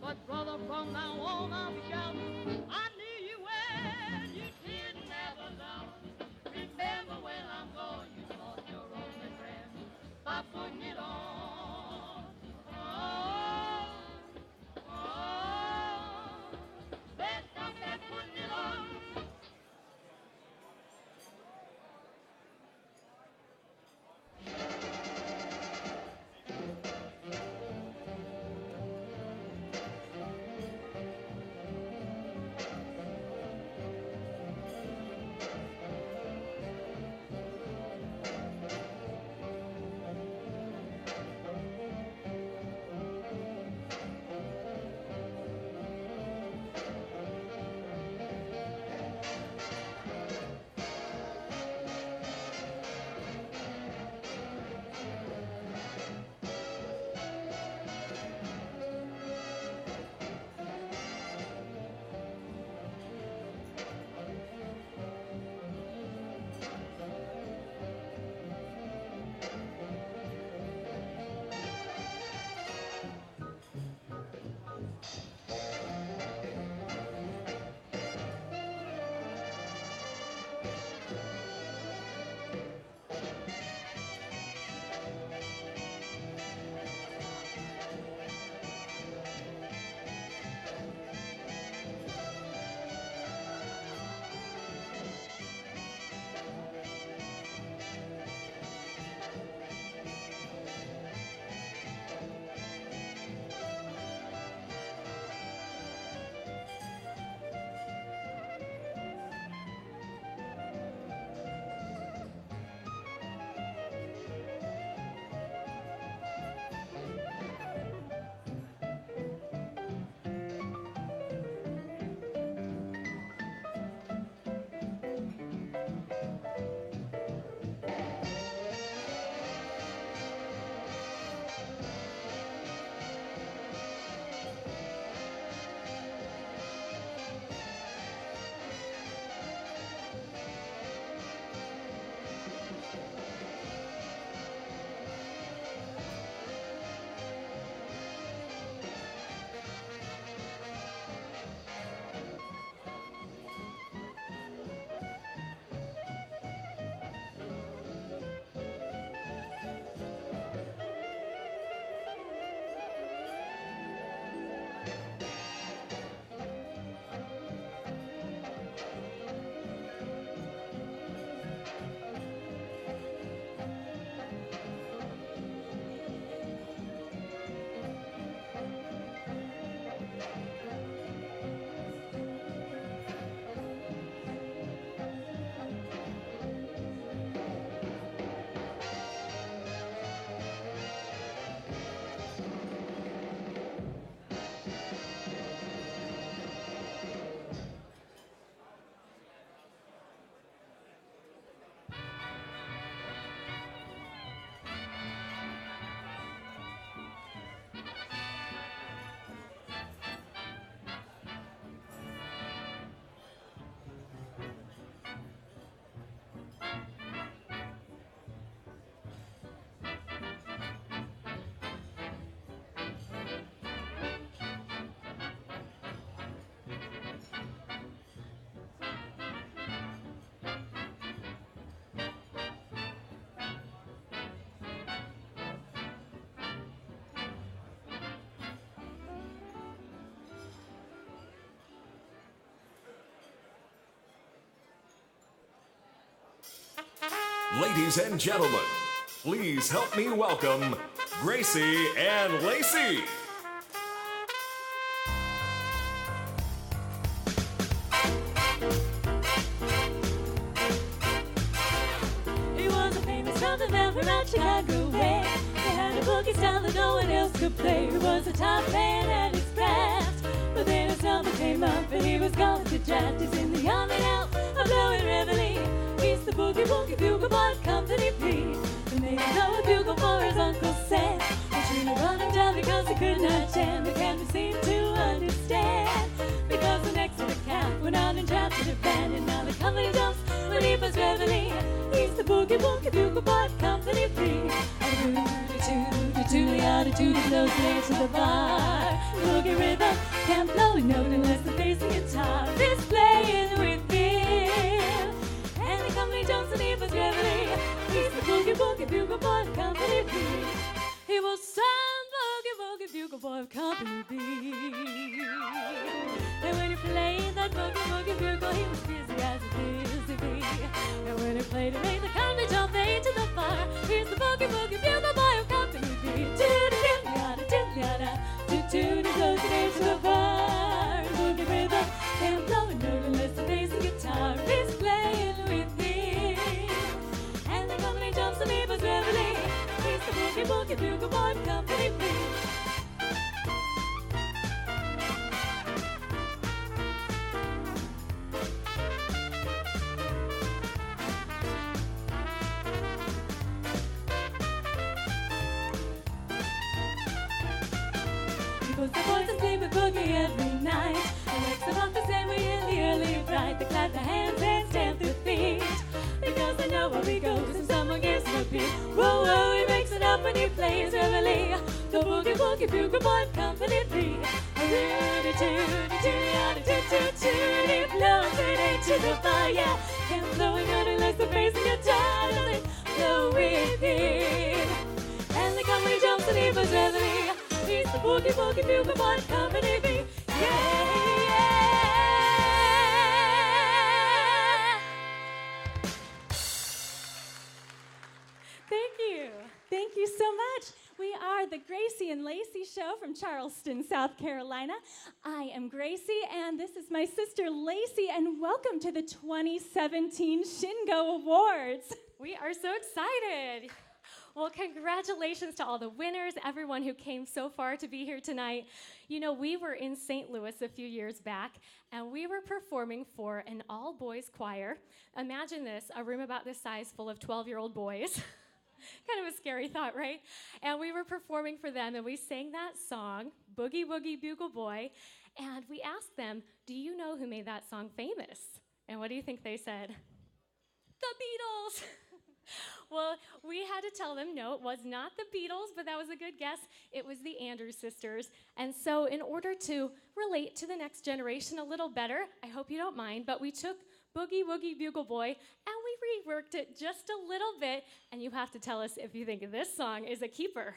But brother, from now on I'll be shouting. I knew you well, you didn't ever love. Remember when I'm gone, you lost your only friend by putting it on. Oh, oh, let's stop that putting it on. Ladies and gentlemen, please help me welcome Gracie and Lacey. He was a famous trumpet man from out Chicago way. He had a boogie style that no one else could play. He was a top man at his craft, but then his number came up and he was gone to draft. He's in the army now, a blowing reveille. He's the boogie woogie bugle boy company P. He made a go with bugle for his Uncle Sam. He tried to run him down because he could not jam. He can't seem to understand, because the next to the camp went out and drafted a band. And now the company dumps when he was reveille. He's the boogie woogie bugle boy company P. Do do do do do do Tutti flows near to the bar. Boogie rhythm can't blow a note unless the bass and guitar is playing with him. And the company jumps and he was reveille. He's the boogie boogie bugle boy of Company B. He was some boogie boogie bugle boy of Company B. And when he played that boogie boogie bugle, he was busy as a busy bee. And when he played, it made the company jump they to the fire. He's the boogie boogie bugle boy of Company B. Toot-a-doo-yada, toot-yada, toot-toot-a goes the day to the bar. Boogie rhythm can't blow a note unless the bass and guitar is playing with him. And the company jumps and he was reveille. He's the boogie boogie bugle boy of Company B. Because the boys that play with boogie every night. And wakes them up the same way in the early bright. They clap their hands and stamp their feet. Because they know where he goes and someone gives him a beat. Whoa, whoa, he makes it up when he plays reveille. The boogie boogie bugle boy of Company B. Tooty tooty tooty yada toot toot toot. He blows it into the fire. Can't blow a note unless the bass and guitar doesn't blow with him. And the company jumps and he was reveille. He's the boogie boogie bugle boy of Company B. Yeah, yeah. Thank you. Thank you so much. We are the Gracie and Lacey Show from Charleston, South Carolina. I am Gracie, and this is my sister Lacey, and welcome to the 2017 Shingo Awards. We are so excited. Well, congratulations to all the winners, everyone who came so far to be here tonight. You know, we were in St. Louis a few years back, and we were performing for an all-boys choir. Imagine this, a room about this size full of 12-year-old boys. Kind of a scary thought, right? And we were performing for them, and we sang that song, Boogie Woogie Bugle Boy, and we asked them, do you know who made that song famous? And what do you think they said? The Beatles! Well, we had to tell them, no, it was not the Beatles, but that was a good guess. It was the Andrews Sisters. And so in order to relate to the next generation a little better, I hope you don't mind, but we took Boogie Woogie Bugle Boy and we reworked it just a little bit, and you have to tell us if you think this song is a keeper.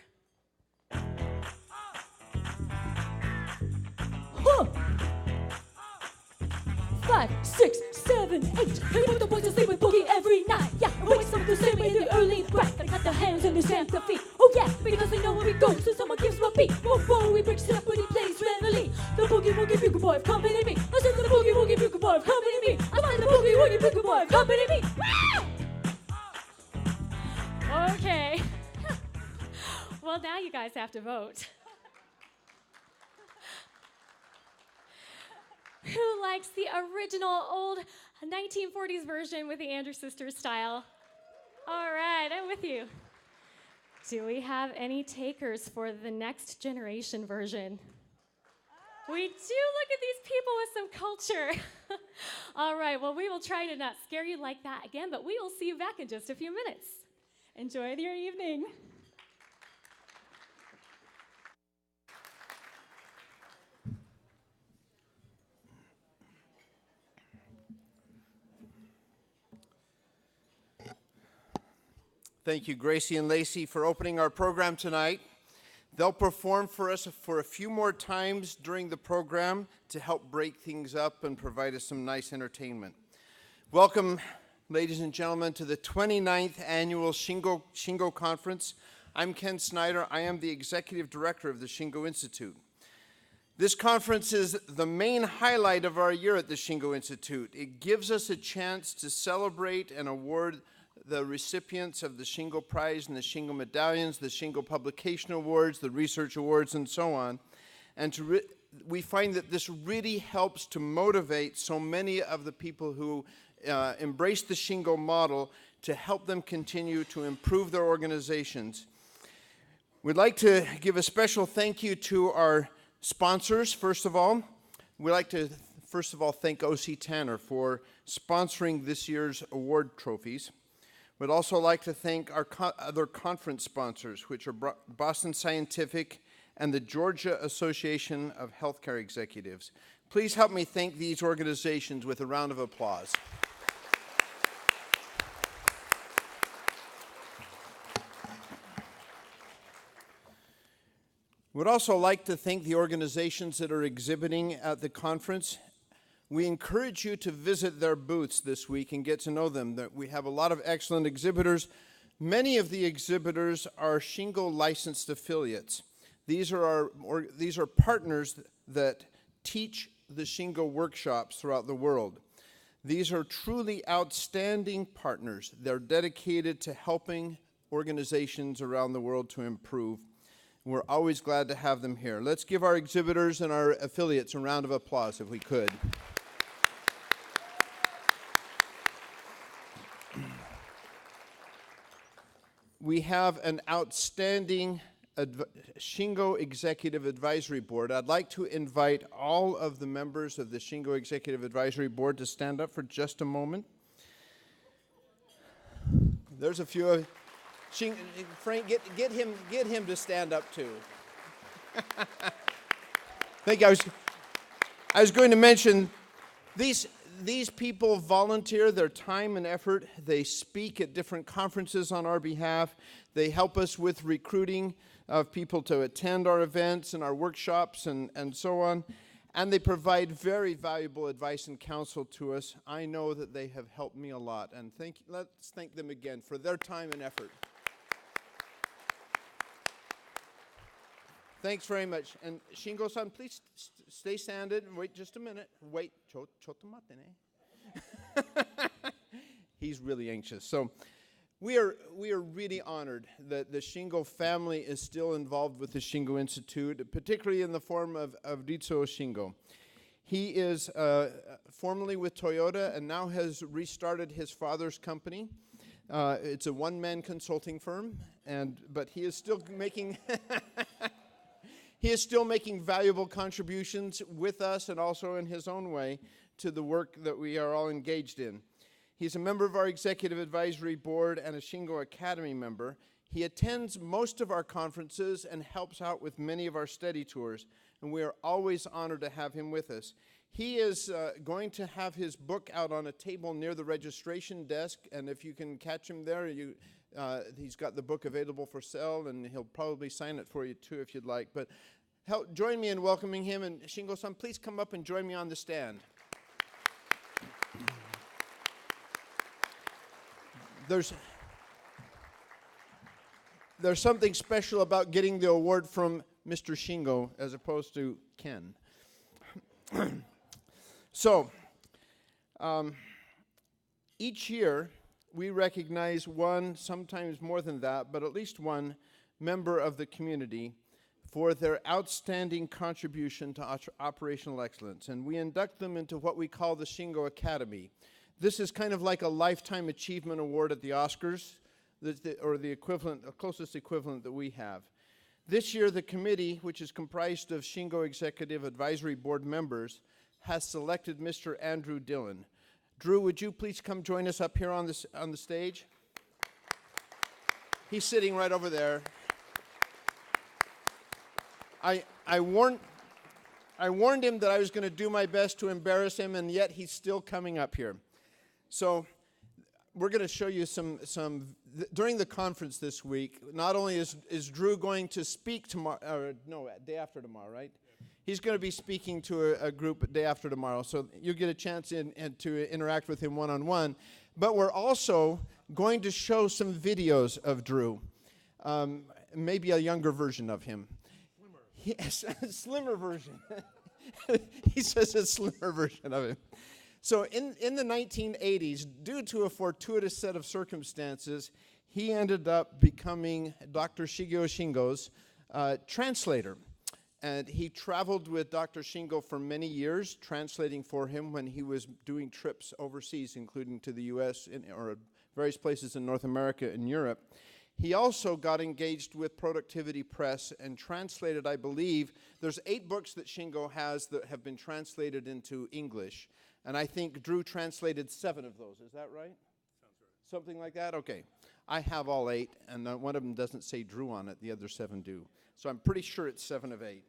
Huh. 5, 6, 7, 8. Hey, the boys that sleep with boogie every night. Yeah, wakes them to sleep in the early bright. They got their hands and they stamp their feet. Oh yeah, because they know where we go, so someone gives him a beat. Whoa, whoa, he breaks it up when he plays reveille. The boogie woogie bugle boy of Company B. I said the boogie woogie bugle boy of Company B. I find the boogie woogie bugle boy of Company B. Okay. Well, now you guys have to vote. Who likes the original old 1940s version with the Andrews Sisters style? All right, I'm with you. Do we have any takers for the next generation version? We do. Look at these people with some culture. All right, well, we will try to not scare you like that again, but we will see you back in just a few minutes. Enjoy your evening. Thank you, Gracie and Lacey, for opening our program tonight. They'll perform for us for a few more times during the program to help break things up and provide us some nice entertainment. Welcome, ladies and gentlemen, to the 29th Annual Shingo Conference. I'm Ken Snyder. I am the Executive Director of the Shingo Institute. This conference is the main highlight of our year at the Shingo Institute. It gives us a chance to celebrate and award the recipients of the Shingo Prize and the Shingo Medallions, the Shingo Publication Awards, the Research Awards, and so on. And we find that this really helps to motivate so many of the people who embrace the Shingo model to help them continue to improve their organizations. We'd like to give a special thank you to our sponsors, first of all. We'd like to, first of all, thank O.C. Tanner for sponsoring this year's award trophies. We'd also like to thank our other conference sponsors, which are Boston Scientific and the Georgia Association of Healthcare Executives. Please help me thank these organizations with a round of applause. We'd also like to thank the organizations that are exhibiting at the conference. We encourage you to visit their booths this week and get to know them. We have a lot of excellent exhibitors. Many of the exhibitors are Shingo licensed affiliates. These are partners that teach the Shingo workshops throughout the world. These are truly outstanding partners. They're dedicated to helping organizations around the world to improve. We're always glad to have them here. Let's give our exhibitors and our affiliates a round of applause if we could. We have an outstanding Shingo Executive Advisory Board. I'd like to invite all of the members of the Shingo Executive Advisory Board to stand up for just a moment. There's a few of Frank, get him to stand up too. I was going to mention these people volunteer their time and effort. They speak at different conferences on our behalf. They help us with recruiting of people to attend our events and our workshops and so on. And they provide very valuable advice and counsel to us. I know that they have helped me a lot. And let's thank them again for their time and effort. Thanks very much. And Shingo-san, please stay standing and wait just a minute. Wait. He's really anxious. So we are really honored that the Shingo family is still involved with the Shingo Institute, particularly in the form of Ritsuo Shingo. He is formerly with Toyota and now has restarted his father's company. It's a one-man consulting firm, but he is still making... He is still making valuable contributions with us and also in his own way to the work that we are all engaged in. He's a member of our Executive Advisory Board and a Shingo Academy member. He attends most of our conferences and helps out with many of our study tours, and we are always honored to have him with us. He is going to have his book out on a table near the registration desk, and if you can catch him there, he's got the book available for sale, and he'll probably sign it for you too if you'd like. But join me in welcoming him. And Shingo-san, please come up and join me on the stand. There's something special about getting the award from Mr. Shingo as opposed to Ken. So, each year, we recognize one, sometimes more than that, but at least one member of the community for their outstanding contribution to operational excellence. And we induct them into what we call the Shingo Academy. This is kind of like a Lifetime Achievement Award at the Oscars, or the equivalent, the closest equivalent that we have. This year, the committee, which is comprised of Shingo Executive Advisory Board members, has selected Mr. Andrew Dillon. Drew, would you please come join us up here on the stage? He's sitting right over there. I warned him that I was going to do my best to embarrass him, and yet he's still coming up here. So we're going to show you some during the conference this week. Not only is Drew going to speak tomorrow, day after tomorrow, right? He's going to be speaking to a group day after tomorrow, so you'll get a chance to interact with him one-on-one. But we're also going to show some videos of Drew, maybe a younger version of him. Yes, a slimmer version. He says a slimmer version of him. So in the 1980s, due to a fortuitous set of circumstances, he ended up becoming Dr. Shigeo Shingo's translator. And he traveled with Dr. Shingo for many years, translating for him when he was doing trips overseas, including to the U.S. or various places in North America and Europe. He also got engaged with Productivity Press and translated, I believe, there's 8 books that Shingo has that have been translated into English. And I think Drew translated 7 of those. Is that right? Something like that? Okay. I have all 8, and one of them doesn't say Drew on it. The other 7 do. So I'm pretty sure it's 7 of 8.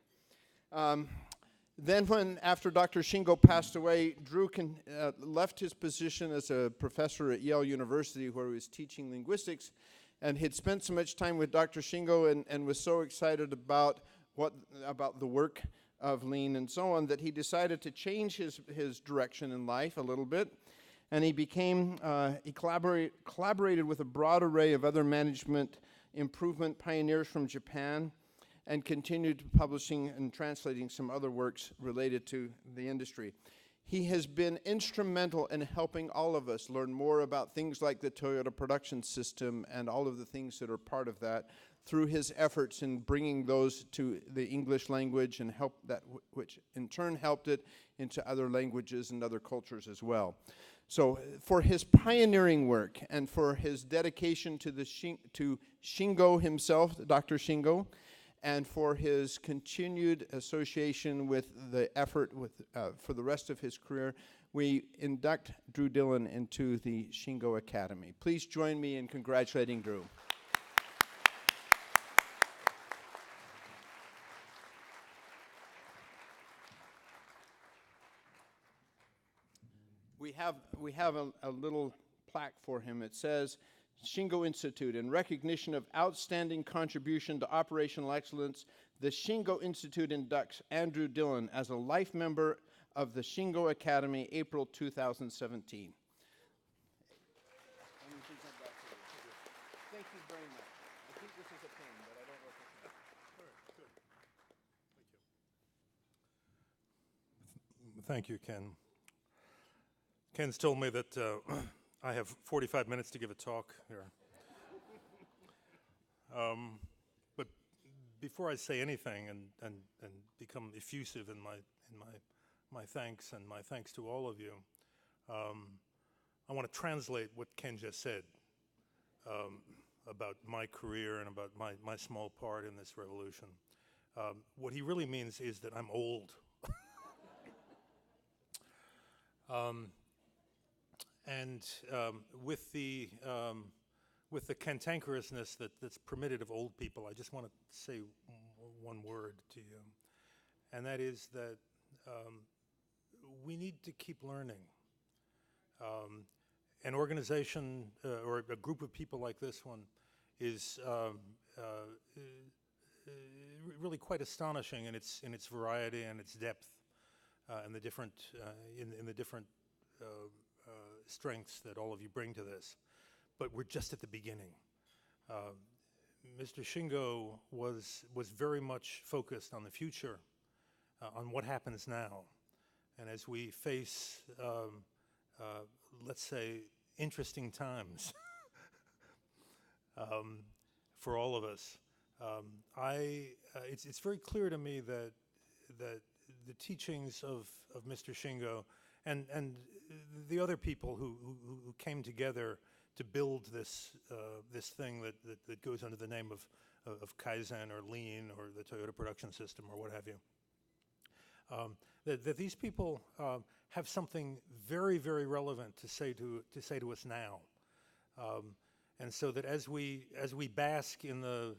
Then after Dr. Shingo passed away, Drew left his position as a professor at Yale University where he was teaching linguistics, and he'd spent so much time with Dr. Shingo and was so excited about the work of Lean and so on that he decided to change his direction in life a little bit. And he collaborated with a broad array of other management improvement pioneers from Japan and continued publishing and translating some other works related to the industry. He has been instrumental in helping all of us learn more about things like the Toyota production system and all of the things that are part of that through his efforts in bringing those to the English language and which in turn helped it into other languages and other cultures as well. So for his pioneering work and for his dedication to Shingo himself, Dr. Shingo, and for his continued association with the effort for the rest of his career, we induct Drew Dillon into the Shingo Academy. Please join me in congratulating Drew. We have a little plaque for him. It says, Shingo Institute, in recognition of outstanding contribution to operational excellence, the Shingo Institute inducts Andrew Dillon as a life member of the Shingo Academy, April 2017. Thank you very much. I think this is a pen, but I don't know if it's All right, good. Thank you. Thank you, Ken. Ken's told me that I have 45 minutes to give a talk here. But before I say anything and become effusive in my thanks and my thanks to all of you, I want to translate what Ken just said about my career and about my small part in this revolution. What he really means is that I'm old. And with the cantankerousness that's permitted of old people, I just want to say one word to you, and that is that we need to keep learning. An organization or a group of people like this one is really quite astonishing in its variety and its depth, and the different in the different strengths that all of you bring to this. But we're just at the beginning. Mr. Shingo was very much focused on the future, on what happens now. And as we face, let's say, interesting times for all of us, it's very clear to me that the teachings of Mr. Shingo and the other people who came together to build this thing that goes under the name of Kaizen or Lean or the Toyota production system or what have you, that these people have something very, very relevant to say to us now, and so that as we bask in the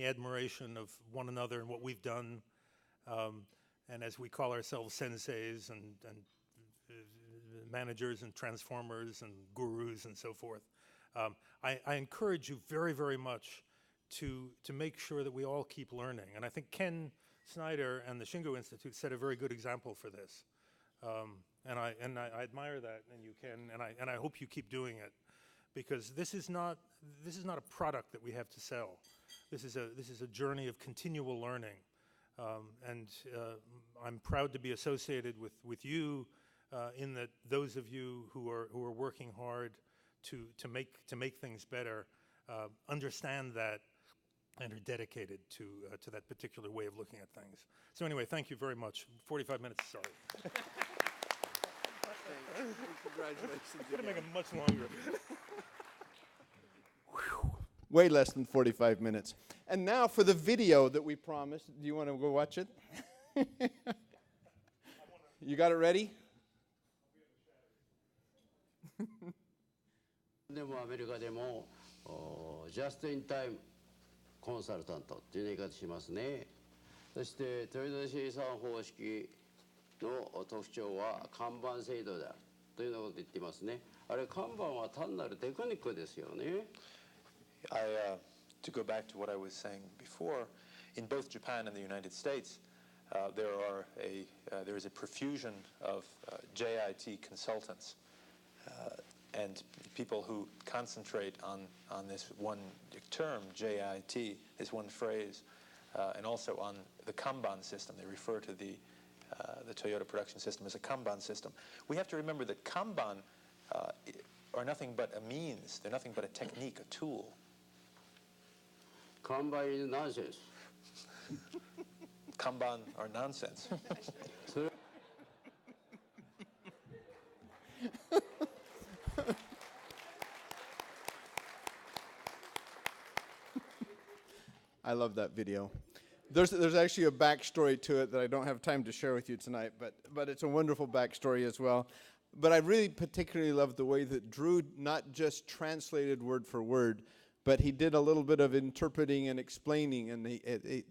admiration of one another and what we've done. And as we call ourselves senseis and managers and transformers and gurus and so forth, I encourage you very, very much to make sure that we all keep learning. And I think Ken Snyder and the Shingo Institute set a very good example for this. And I admire that, and you can, and I hope you keep doing it, because this is not a product that we have to sell. This is a journey of continual learning. And I'm proud to be associated with you in that those of you who are working hard to make things better understand that and are dedicated to that particular way of looking at things. So anyway, thank you very much. 45 minutes, sorry. Congratulations. I'm going to make it much longer. Way less than 45 minutes. And now for the video that we promised. Do you want to go watch it? You got it ready? アメリカでもジャストインタイムコンサルタントっていう言い方しますね。そして取り出し生産方式の特徴は看板制度であるというようなことを言っていますね。あれ看板は単なるテクニックですよね。To go back to what I was saying before, in both Japan and the United States, there is a profusion of JIT consultants and people who concentrate on this one term, JIT, this one phrase, and also on the Kanban system. They refer to the Toyota production system as a Kanban system. We have to remember that Kanban are nothing but a means. They're nothing but a technique, a tool. Kanban is nonsense. Kanban are nonsense. I love that video. There's actually a backstory to it that I don't have time to share with you tonight, but it's a wonderful backstory as well. But I really particularly love the way that Drew not just translated word for word, but he did a little bit of interpreting and explaining, and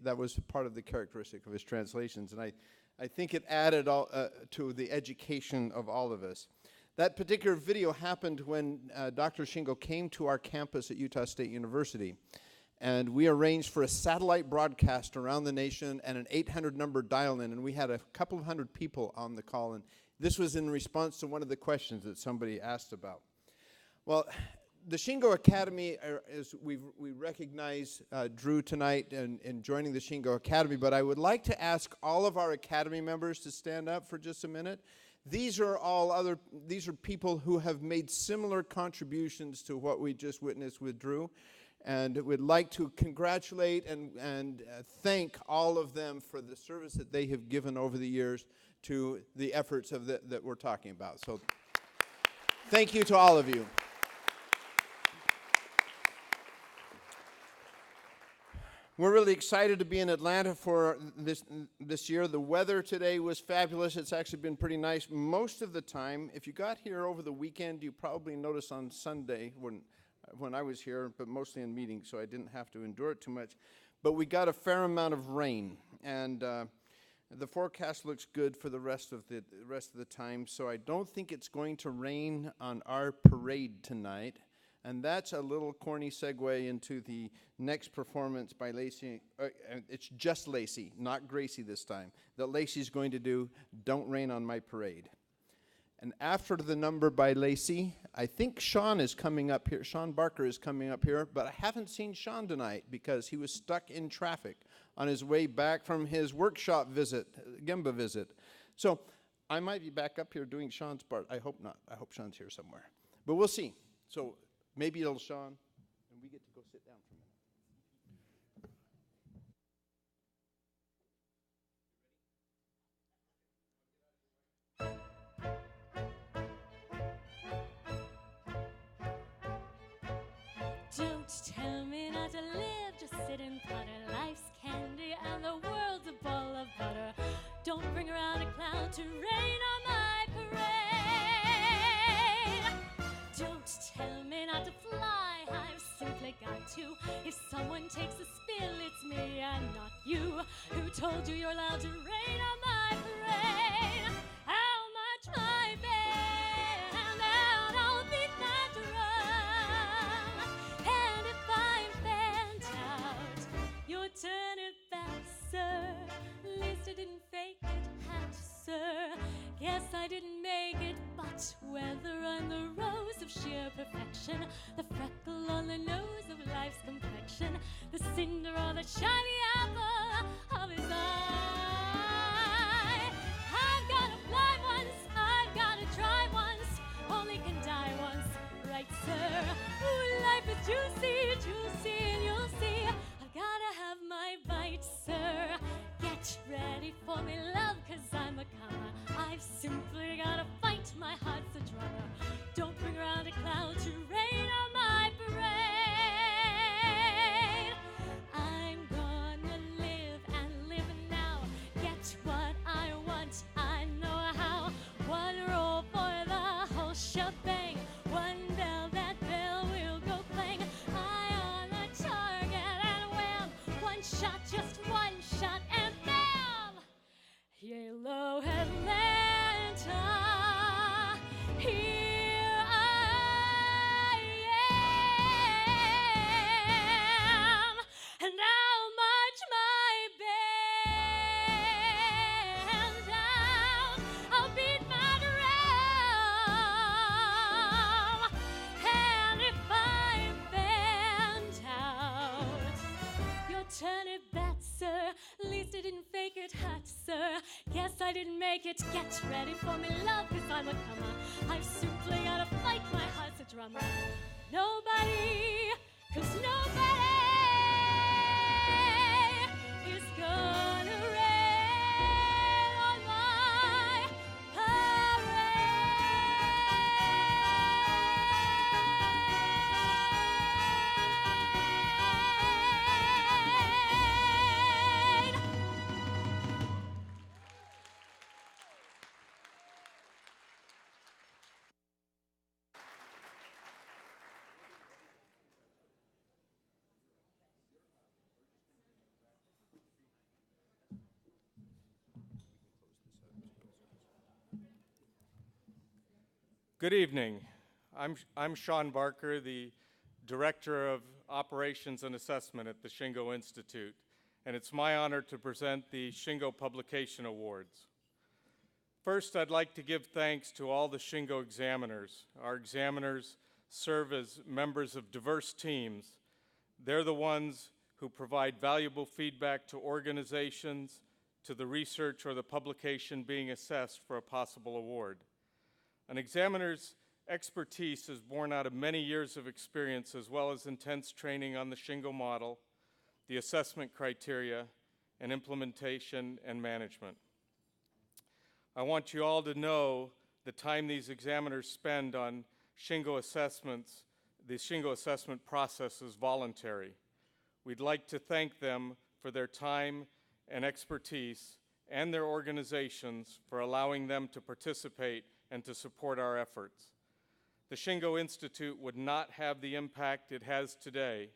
that was part of the characteristic of his translations. And I think it added to the education of all of us. That particular video happened when Dr. Shingo came to our campus at Utah State University. And we arranged for a satellite broadcast around the nation and an 800 number dial-in, and we had a couple of hundred people on the call. And this was in response to one of the questions that somebody asked about. Well, the Shingo Academy, we recognize Drew tonight in joining the Shingo Academy, but I would like to ask all of our Academy members to stand up for just a minute. These are people who have made similar contributions to what we just witnessed with Drew. And we'd like to congratulate and thank all of them for the service that they have given over the years to the efforts that we're talking about. So thank you to all of you. We're really excited to be in Atlanta for this year. The weather today was fabulous. It's actually been pretty nice most of the time. If you got here over the weekend, you probably noticed on Sunday when I was here, but mostly in meetings, so I didn't have to endure it too much. But we got a fair amount of rain, and the forecast looks good for the rest of the time. So I don't think it's going to rain on our parade tonight, and that's a little corny segue into the next performance by Lacey. It's just Lacey, not Gracie this time. That Lacey's going to do "Don't Rain on My Parade." And after the number by Lacey, I think Sean is coming up here. Sean Barker is coming up here, but I haven't seen Sean tonight because he was stuck in traffic on his way back from his workshop visit, Gemba visit. So I might be back up here doing Sean's part. I hope not. I hope Sean's here somewhere. But we'll see. So maybe it'll Sean, and we get to go sit down for a minute. Don't tell me not to live, just sit and putter. Life's candy and the world's a ball of butter. Don't bring around a cloud to rain on my parade. Don't tell me not to fly, I've simply got to. If someone takes a spill, it's me and not you. Who told you you're allowed to rain on my parade? How much my band, and I'll beat that drum. And if I'm bent out, you'll turn it back, sir. At least I didn't fake it, had to, sir. Guess I didn't make it, but whether I'm the rose of sheer perfection, the freckle on the nose of life's complexion, the cinder or the shiny apple of his eye, I've gotta fly once, I've gotta try once, only can die once, right, sir? Ooh, life is juicy, juicy, and you'll see, I've gotta have my bite, sir. Get ready for me, love, 'cause I'm a comer. I've simply gotta fight, my heart's a drummer. Don't bring around a cloud to rain on my parade. I'm gonna live and live now. Get what I want, I know how. One roll for the whole shebang. One bell, that bell will Hello, Atlanta. Here I am, and I'll march my band down. I'll beat my drum, and if I'm banned out, you'll turn it back, sir. Least I didn't fake it hot, sir. Guess I didn't make it. Get ready for me, love, 'cause I'm a comer. I've simply gotta fight, my heart's a drummer. Nobody, 'cause nobody is gonna rain on my parade. Good evening. I'm Sean Barker, the Director of Operations and Assessment at the Shingo Institute, and it's my honor to present the Shingo Publication Awards. First, I'd like to give thanks to all the Shingo examiners. Our examiners serve as members of diverse teams. They're the ones who provide valuable feedback to organizations, to the research or the publication being assessed for a possible award. An examiner's expertise is born out of many years of experience as well as intense training on the Shingo model, the assessment criteria, and implementation and management. I want you all to know the time these examiners spend on Shingo assessments, the Shingo assessment process is voluntary. We'd like to thank them for their time and expertise and their organizations for allowing them to participate and to support our efforts. The Shingo Institute would not have the impact it has today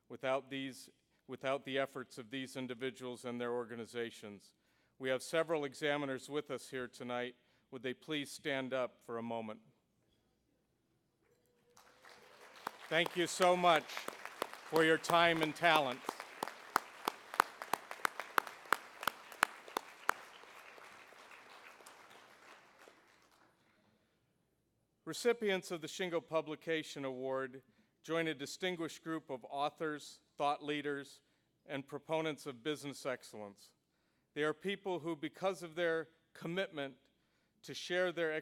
without the efforts of these individuals and their organizations. We have several examiners with us here tonight. Would they please stand up for a moment? Thank you so much for your time and talent. Recipients of the Shingo Publication Award join a distinguished group of authors, thought leaders, and proponents of business excellence. They are people who, because of their commitment to share their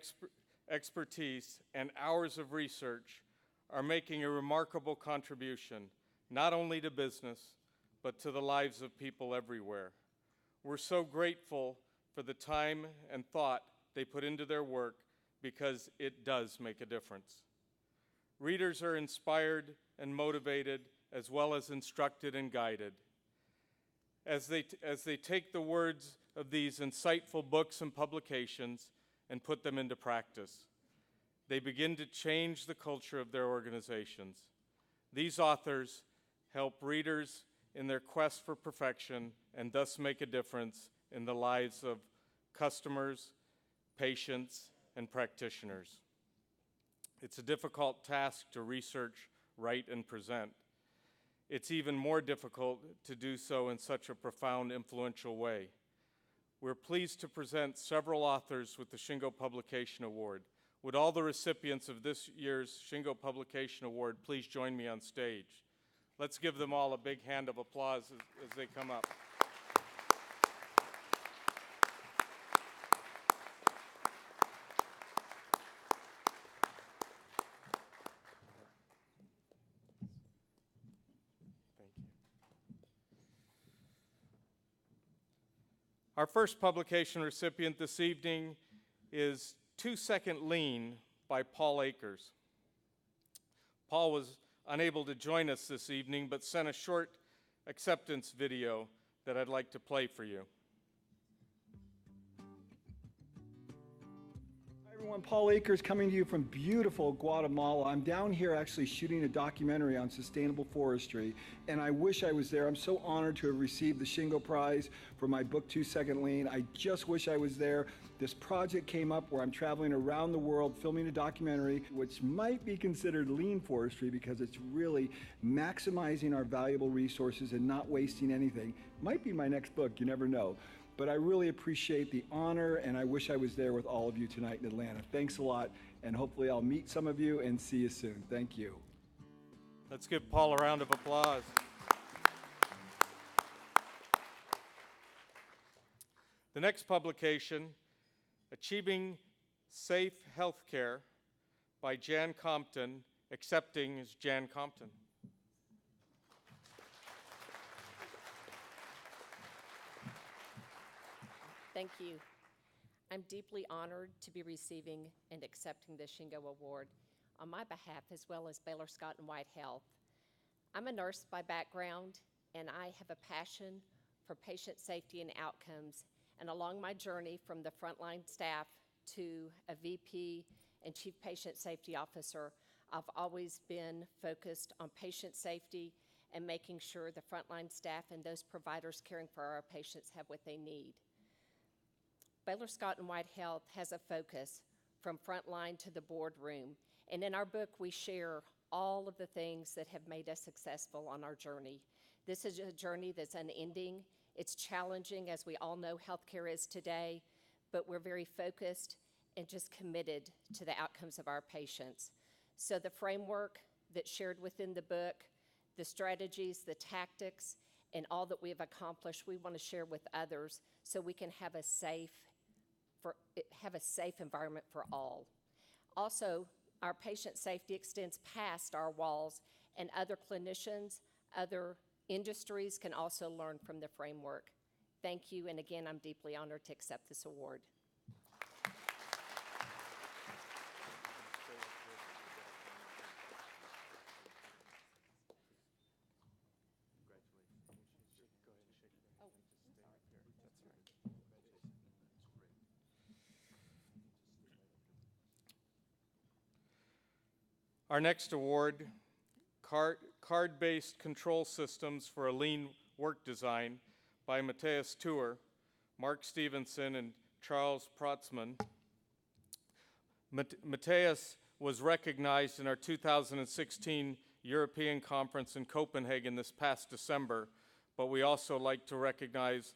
expertise and hours of research, are making a remarkable contribution, not only to business, but to the lives of people everywhere. We're so grateful for the time and thought they put into their work, because it does make a difference. Readers are inspired and motivated, as well as instructed and guided. As they take the words of these insightful books and publications and put them into practice, they begin to change the culture of their organizations. These authors help readers in their quest for perfection and thus make a difference in the lives of customers, patients, and practitioners. It's a difficult task to research, write, and present. It's even more difficult to do so in such a profound, influential way. We're pleased to present several authors with the Shingo Publication Award. Would all the recipients of this year's Shingo Publication Award please join me on stage? Let's give them all a big hand of applause as they come up. Our first publication recipient this evening is 2 Second Lean by Paul Akers. Paul was unable to join us this evening, but sent a short acceptance video that I'd like to play for you. Hi everyone. I'm Paul Akers coming to you from beautiful Guatemala. I'm down here actually shooting a documentary on sustainable forestry, and I wish I was there. I'm so honored to have received the Shingo Prize for my book, 2 Second Lean. I just wish I was there. This project came up where I'm traveling around the world filming a documentary which might be considered lean forestry because it's really maximizing our valuable resources and not wasting anything. Might be my next book, you never know. But I really appreciate the honor, and I wish I was there with all of you tonight in Atlanta. Thanks a lot, and hopefully I'll meet some of you and see you soon. Thank you. Let's give Paul a round of applause. The next publication, Achieving Safe Healthcare by Jan Compton, accepting is Jan Compton. Thank you. I'm deeply honored to be receiving and accepting the Shingo Award on my behalf, as well as Baylor Scott and White Health. I'm a nurse by background, and I have a passion for patient safety and outcomes. And along my journey from the frontline staff to a VP and Chief Patient Safety Officer, I've always been focused on patient safety and making sure the frontline staff and those providers caring for our patients have what they need. Baylor Scott and White Health has a focus from frontline to the boardroom, and in our book we share all of the things that have made us successful on our journey. This is a journey that's unending. It's challenging, as we all know healthcare is today, but we're very focused and just committed to the outcomes of our patients. So the framework that's shared within the book, the strategies, the tactics, and all that we have accomplished, we want to share with others so we can have a safe environment for all. Also, our patient safety extends past our walls, and other clinicians, other industries can also learn from the framework. Thank you, and again, I'm deeply honored to accept this award. Our next award, Card-Based Control Systems for a Lean Work Design by Matthias Tuer, Mark Stevenson, and Charles Protzman. Matthias was recognized in our 2016 European Conference in Copenhagen this past December, but we also like to recognize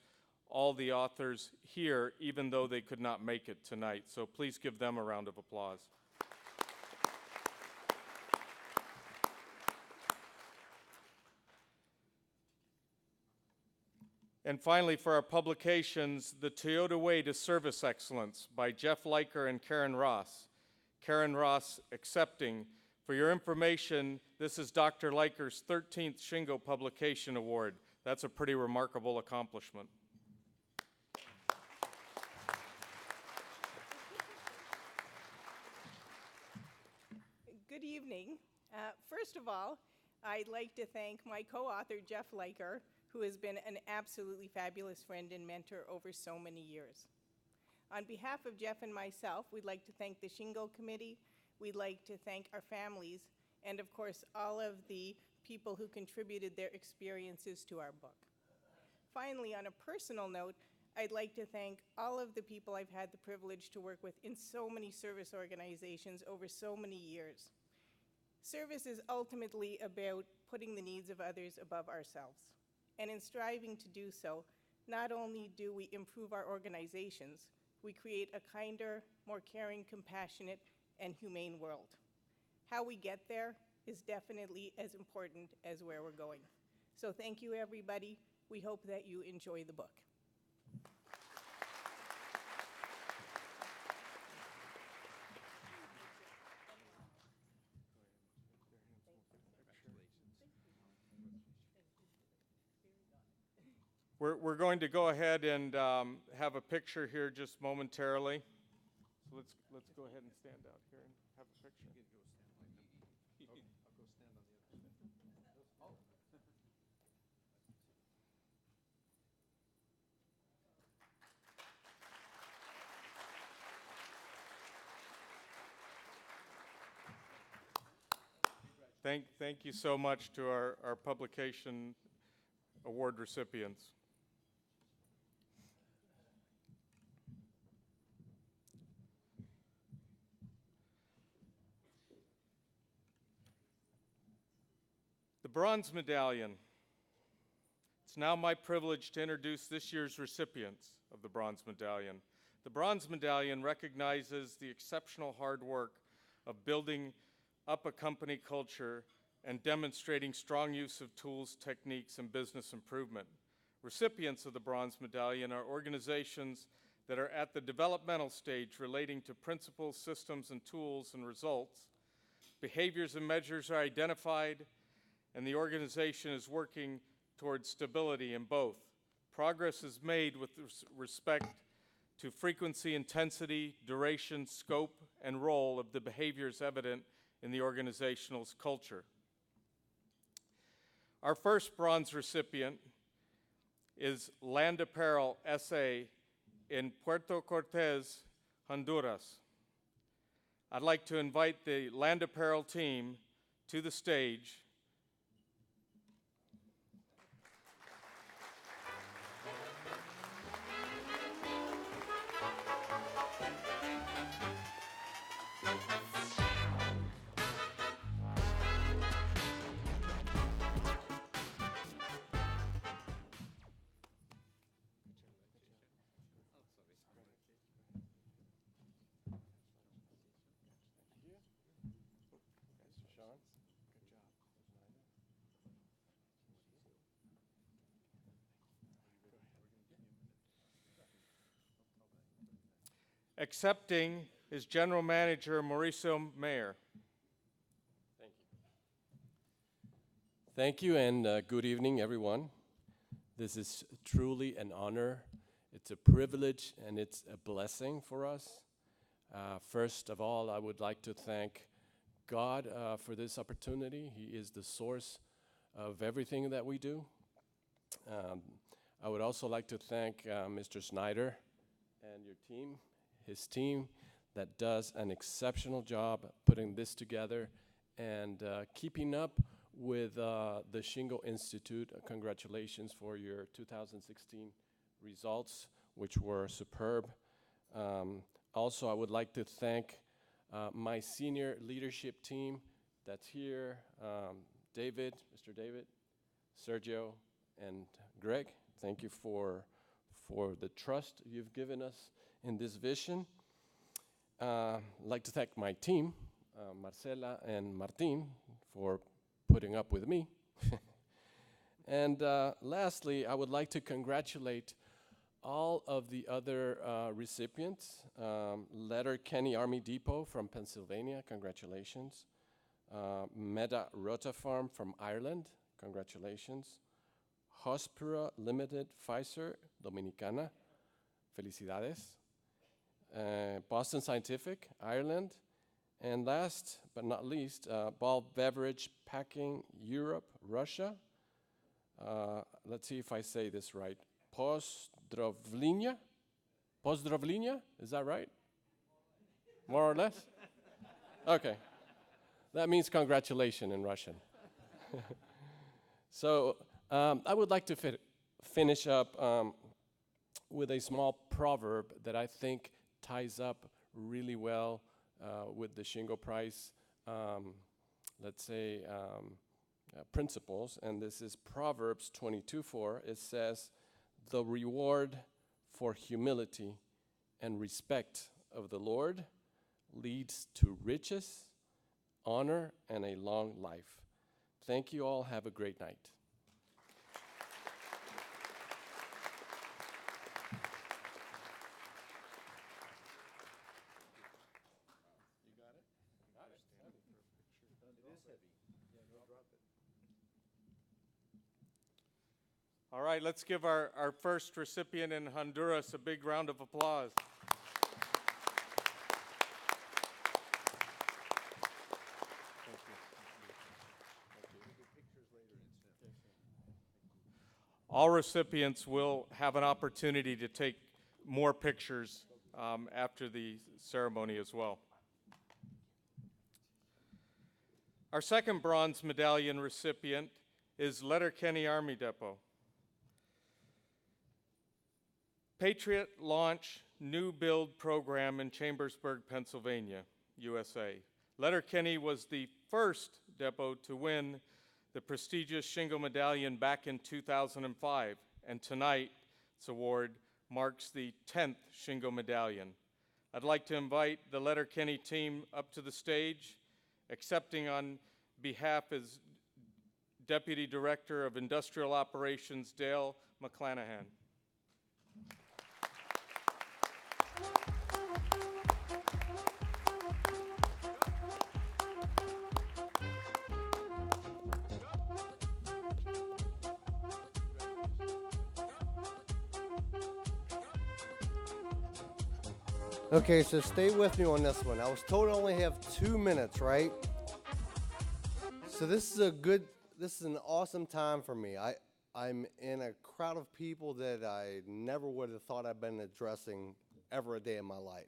all the authors here, even though they could not make it tonight. So please give them a round of applause. And finally, for our publications, The Toyota Way to Service Excellence by Jeff Leiker and Karen Ross. Karen Ross accepting. For your information, this is Dr. Leiker's 13th Shingo Publication Award. That's a pretty remarkable accomplishment. Good evening. First of all, I'd like to thank my co-author, Jeff Leiker, who has been an absolutely fabulous friend and mentor over so many years. On behalf of Jeff and myself, we'd like to thank the Shingo Committee, we'd like to thank our families, and of course, all of the people who contributed their experiences to our book. Finally, on a personal note, I'd like to thank all of the people I've had the privilege to work with in so many service organizations over so many years. Service is ultimately about putting the needs of others above ourselves. And in striving to do so, not only do we improve our organizations, we create a kinder, more caring, compassionate, and humane world. How we get there is definitely as important as where we're going. So thank you, everybody. We hope that you enjoy the book. We're going to go ahead and have a picture here just momentarily. So let's go ahead and stand out here and have a picture. Thank you so much to our publication award recipients. The Bronze Medallion. It's now my privilege to introduce this year's recipients of the Bronze Medallion. The Bronze Medallion recognizes the exceptional hard work of building up a company culture and demonstrating strong use of tools, techniques, and business improvement. Recipients of the Bronze Medallion are organizations that are at the developmental stage relating to principles, systems, and tools and results. Behaviors and measures are identified, and the organization is working towards stability in both. Progress is made with respect to frequency, intensity, duration, scope, and role of the behaviors evident in the organizational's culture. Our first bronze recipient is Land Apparel SA in Puerto Cortez, Honduras. I'd like to invite the Land Apparel team to the stage. Accepting is General Manager Mauricio Mayer. Thank you. Thank you, and good evening, everyone. This is truly an honor. It's a privilege, and it's a blessing for us. First of all, I would like to thank God for this opportunity. He is the source of everything that we do. I would also like to thank Mr. Snyder and your team, his team that does an exceptional job putting this together and keeping up with the Shingo Institute. Congratulations for your 2016 results, which were superb. Also, I would like to thank my senior leadership team that's here, David, Mr. David, Sergio, and Greg. Thank you for the trust you've given us in this vision. I'd like to thank my team, Marcela and Martin, for putting up with me. And lastly, I would like to congratulate all of the other recipients. Letterkenny Army Depot from Pennsylvania, congratulations. Meda Rota Farm from Ireland, congratulations. Hospira Limited Pfizer Dominicana, felicidades. Boston Scientific, Ireland. And last but not least, Ball Beverage Packing Europe, Russia. Let's see if I say this right. Pozdravlenia? Pozdravlenia? Is that right? More or less? Okay. That means congratulations in Russian. So I would like to finish up with a small proverb that I think ties up really well with the Shingo Prize, let's say, principles. And this is Proverbs 22:4. It says, "The reward for humility and respect of the Lord leads to riches, honor, and a long life." Thank you all. Have a great night. All right, let's give our first recipient in Honduras a big round of applause. All recipients will have an opportunity to take more pictures after the ceremony as well. Our second bronze medallion recipient is Letterkenny Army Depot. Patriot Launch New Build Program in Chambersburg, Pennsylvania, USA. Letterkenny was the first depot to win the prestigious Shingo Medallion back in 2005, and tonight's award marks the 10th Shingo Medallion. I'd like to invite the Letterkenny team up to the stage. Accepting on behalf is Deputy Director of Industrial Operations, Dale McClanahan. Okay, so stay with me on this one. I was told I only have 2 minutes, right? So this is an awesome time for me. I'm in a crowd of people that I never would have thought I'd been addressing ever a day in my life.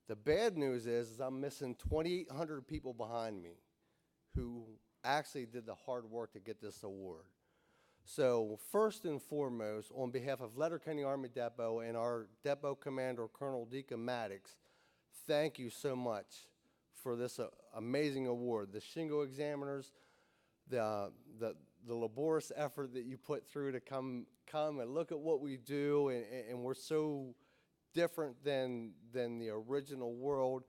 The bad news is I'm missing 2,800 people behind me who actually did the hard work to get this award. So first and foremost, on behalf of Letterkenny Army Depot and our Depot Commander, Colonel Deacon Maddox, thank you so much for this amazing award. The Shingo examiners, the laborious effort that you put through to come and look at what we do, and we're so different than the original world,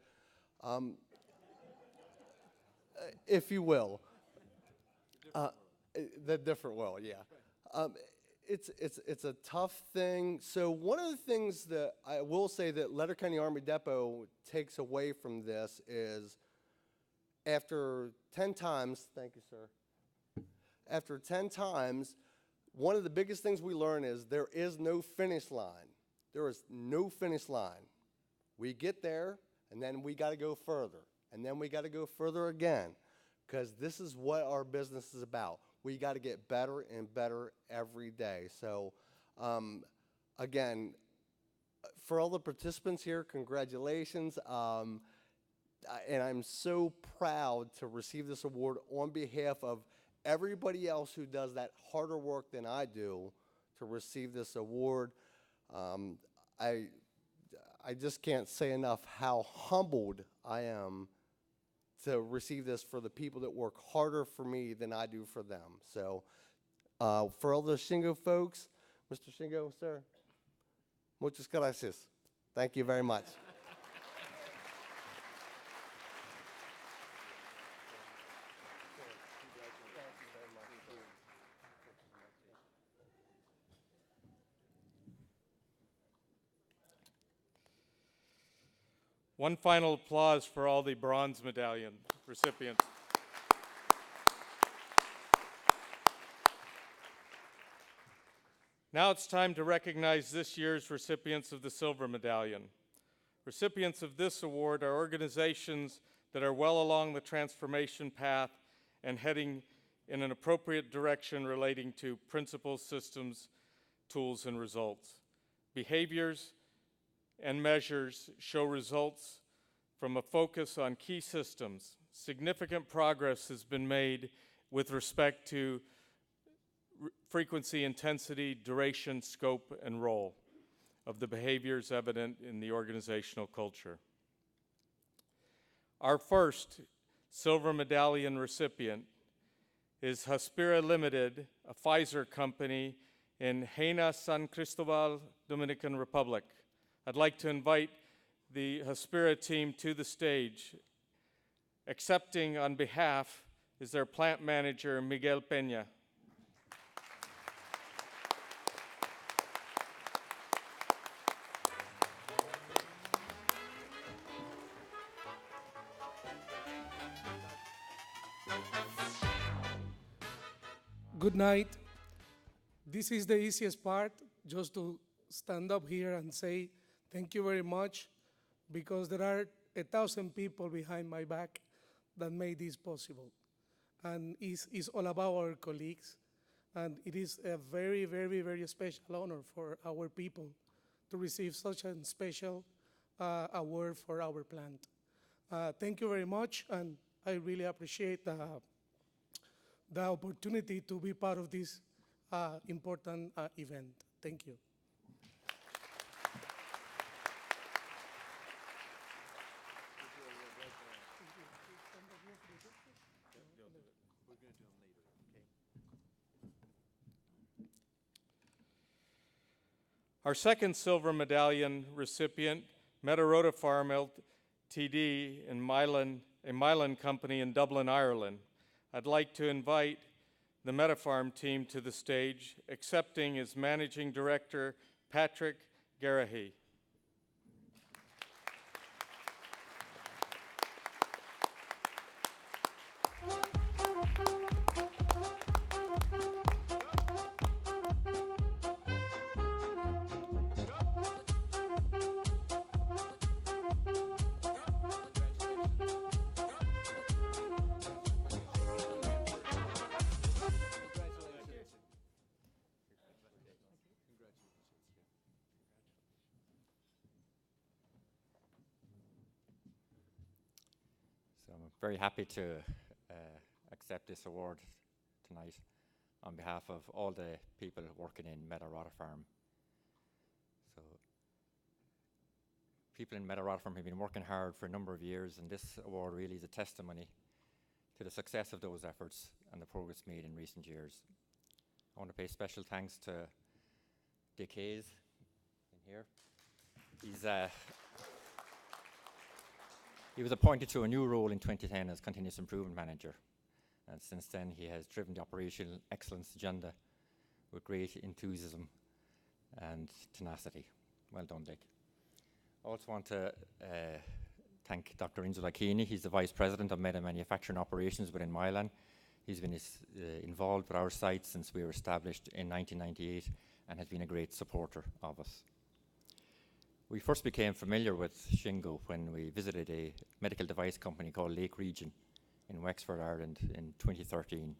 if you will. The different world, yeah. It's a tough thing. So one of the things that I will say that Letterkenny Army Depot takes away from this is after 10 times, thank you, sir. After 10 times, one of the biggest things we learn is there is no finish line. There is no finish line. We get there, and then we got to go further, and then we got to go further again, because this is what our business is about. We got to get better and better every day. So, again, for all the participants here, congratulations. And I'm so proud to receive this award on behalf of everybody else who does that harder work than I do to receive this award. I just can't say enough how humbled I am to receive this for the people that work harder for me than I do for them. So for all the Shingo folks, Mr. Shingo, sir, muchas gracias. Thank you very much. One final applause for all the bronze medallion recipients. Now it's time to recognize this year's recipients of the silver medallion. Recipients of this award are organizations that are well along the transformation path and heading in an appropriate direction relating to principles, systems, tools, and results. Behaviors and measures show results from a focus on key systems. Significant progress has been made with respect to frequency, intensity, duration, scope, and role of the behaviors evident in the organizational culture. Our first silver medallion recipient is Hospira Limited, a Pfizer company in Haina, San Cristobal, Dominican Republic. I'd like to invite the Hospira team to the stage. Accepting on behalf is their plant manager, Miguel Peña. Good night. This is the easiest part, just to stand up here and say thank you very much, because there are 1,000 people behind my back that made this possible. And it's all about our colleagues. And it is a very, very, very special honor for our people to receive such a special award for our plant. Thank you very much, and I really appreciate the opportunity to be part of this important event. Thank you. Our second silver medallion recipient, Metarota Farm Ltd. in Milan, a Milan company in Dublin, Ireland. I'd like to invite the Metafarm team to the stage, accepting is Managing Director Patrick Garahy. So I'm very happy to accept this award tonight on behalf of all the people working in Metarota Farm. So people in Metarota Farm have been working hard for a number of years, and this award really is a testimony to the success of those efforts and the progress made in recent years. I want to pay special thanks to Dick Hayes in here. He was appointed to a new role in 2010 as Continuous Improvement Manager, and since then he has driven the operational excellence agenda with great enthusiasm and tenacity. Well done, Dick. I also want to thank Dr. Enzo Lacchini. He's the Vice President of Meta Manufacturing Operations within Milan. He's been involved with our site since we were established in 1998 and has been a great supporter of us. We first became familiar with Shingo when we visited a medical device company called Lake Region in Wexford, Ireland in 2013.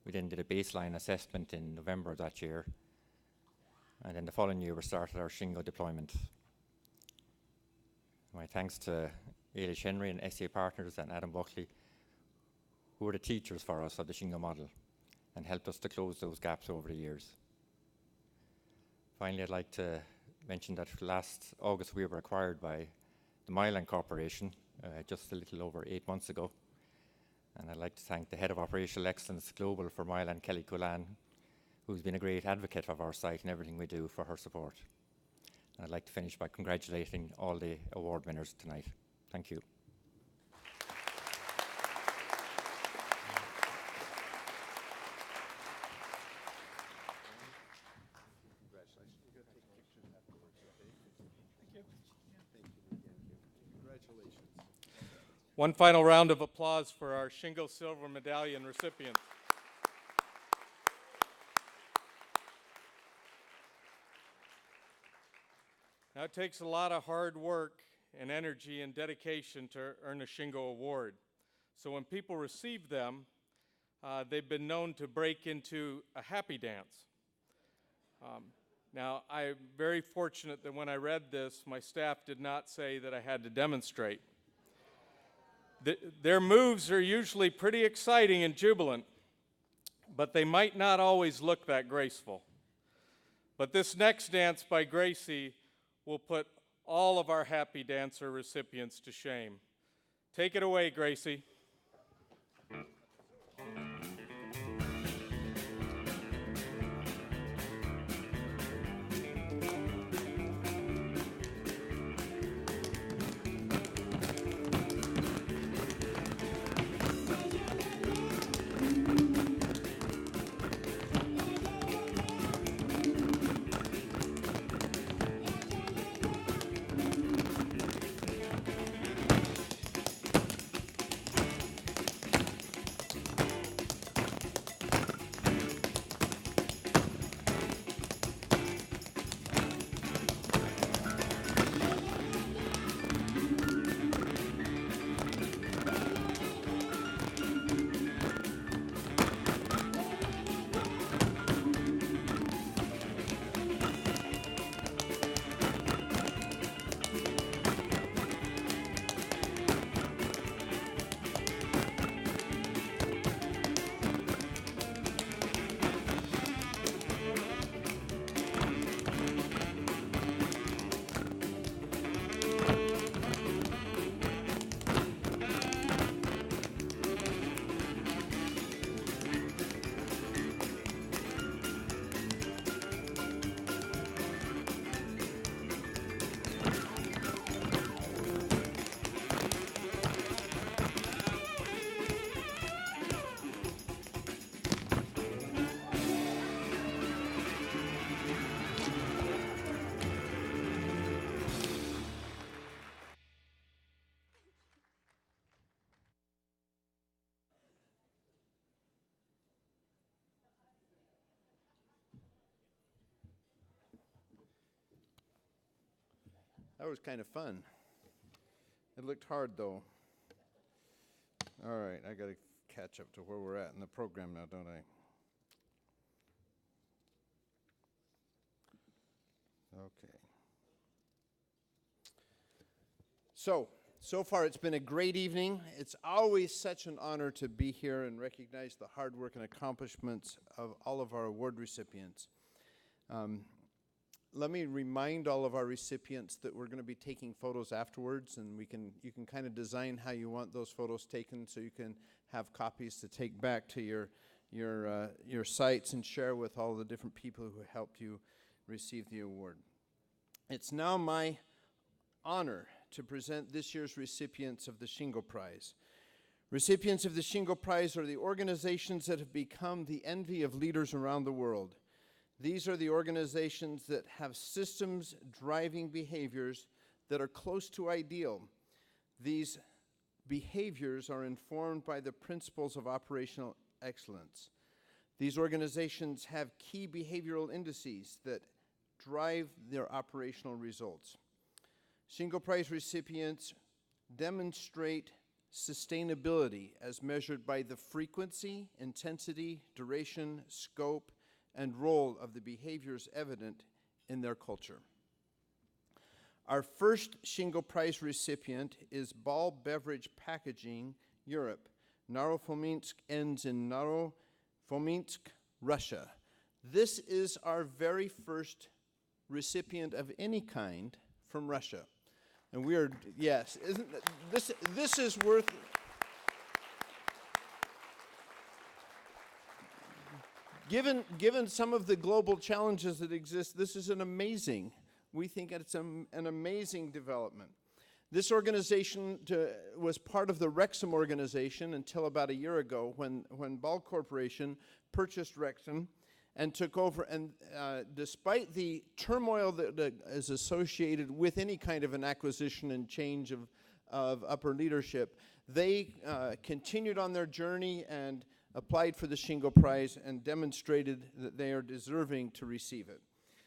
We then did a baseline assessment in November of that year, and then the following year we started our Shingo deployment. My thanks to Ailish Henry and SA Partners and Adam Buckley, who were the teachers for us of the Shingo model and helped us to close those gaps over the years. Finally, I'd like to mention that last August we were acquired by the Milan Corporation just a little over 8 months ago. And I'd like to thank the Head of Operational Excellence Global for Milan, Kelly Coulan, who's been a great advocate of our site and everything we do, for her support. And I'd like to finish by congratulating all the award winners tonight. Thank you. One final round of applause for our Shingo Silver Medallion recipients. Now, it takes a lot of hard work and energy and dedication to earn a Shingo Award. So when people receive them, they've been known to break into a happy dance. Now, I'm very fortunate that when I read this, my staff did not say that I had to demonstrate. Their moves are usually pretty exciting and jubilant, but they might not always look that graceful. But this next dance by Gracie will put all of our happy dancer recipients to shame. Take it away, Gracie. That was kind of fun. It looked hard, though. All right, I got to catch up to where we're at in the program now, don't I? Okay. So far it's been a great evening. It's always such an honor to be here and recognize the hard work and accomplishments of all of our award recipients. Let me remind all of our recipients that we're going to be taking photos afterwards, and you can kind of design how you want those photos taken so you can have copies to take back to your sites and share with all the different people who helped you receive the award. It's now my honor to present this year's recipients of the Shingo Prize. Recipients of the Shingo Prize are the organizations that have become the envy of leaders around the world. These are the organizations that have systems driving behaviors that are close to ideal. These behaviors are informed by the principles of operational excellence. These organizations have key behavioral indices that drive their operational results. Shingo Prize recipients demonstrate sustainability as measured by the frequency, intensity, duration, scope, and role of the behaviors evident in their culture. Our first Shingo Prize recipient is Ball Beverage Packaging Europe. Narofominsk ends in Narofominsk, Russia. This is our very first recipient of any kind from Russia. And we are, yes, isn't this is worth, given some of the global challenges that exist, this is we think it's an amazing development. This organization was part of the Rexam organization until about a year ago when Ball Corporation purchased Rexam and took over. And despite the turmoil that is associated with any kind of an acquisition and change of upper leadership, they continued on their journey and applied for the Shingo Prize and demonstrated that they are deserving to receive it.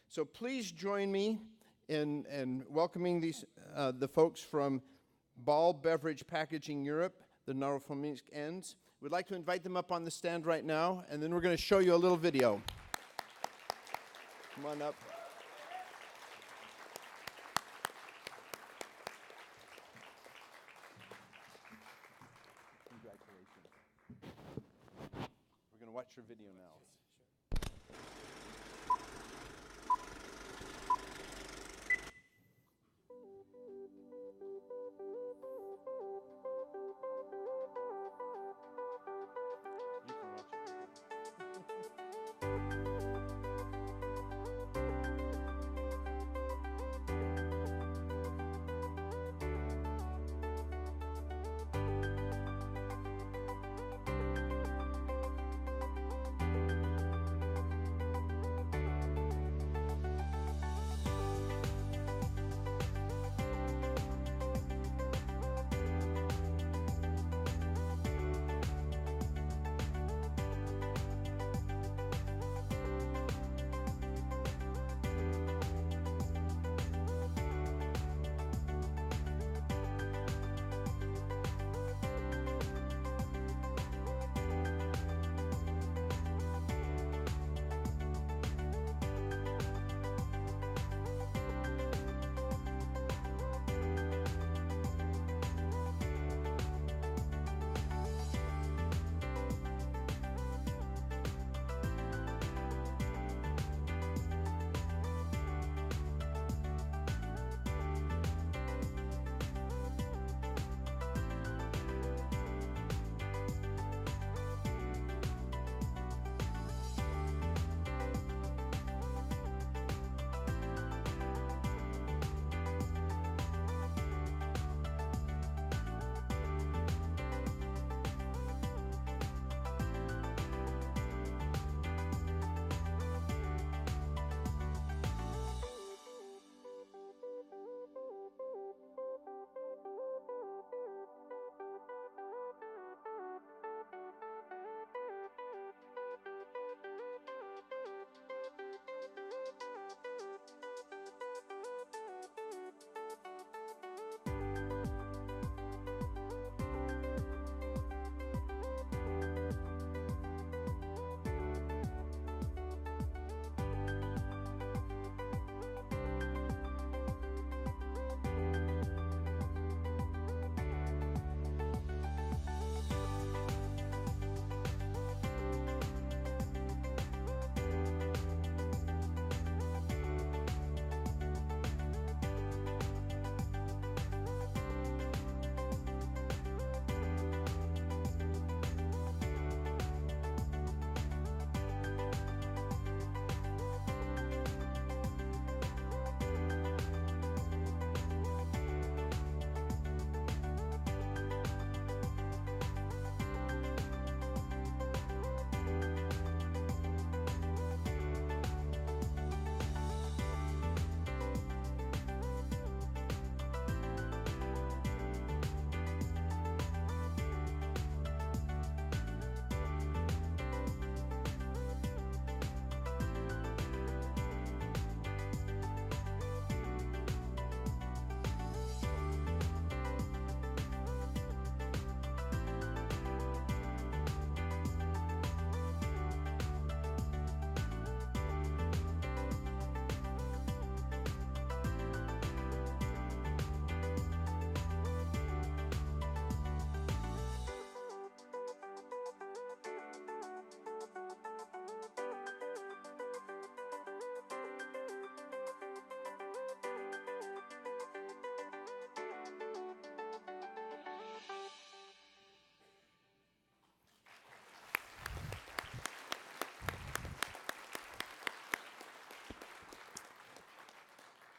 So please join me in welcoming the folks from Ball Beverage Packaging Europe, the Narofominsk ends. We'd like to invite them up on the stand right now, and then we're going to show you a little video. Come on up. Congratulations. We're going to watch your video now.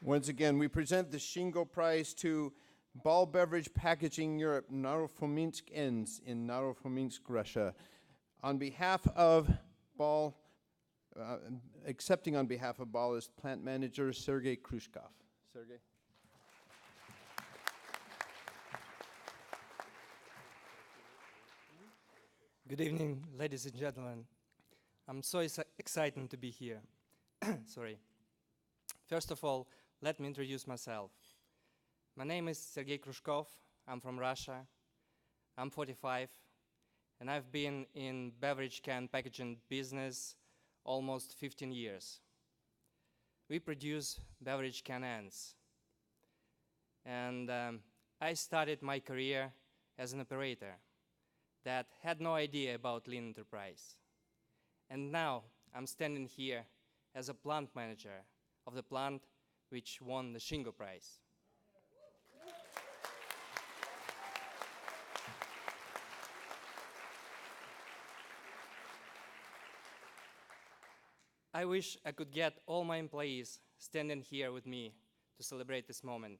Once again, we present the Shingo Prize to Ball Beverage Packaging Europe, Narofominsk Ends in Narofominsk, Russia. On behalf of Ball, accepting on behalf of Ball is plant manager Sergei Khrushkov. Sergei. Good evening, ladies and gentlemen. I'm so excited to be here. Sorry. First of all, let me introduce myself. My name is Sergei Khrushkov. I'm from Russia. I'm 45, and I've been in beverage can packaging business almost 15 years. We produce beverage can ends. And I started my career as an operator that had no idea about lean enterprise. And now I'm standing here as a plant manager of the plant which won the Shingo Prize. I wish I could get all my employees standing here with me to celebrate this moment,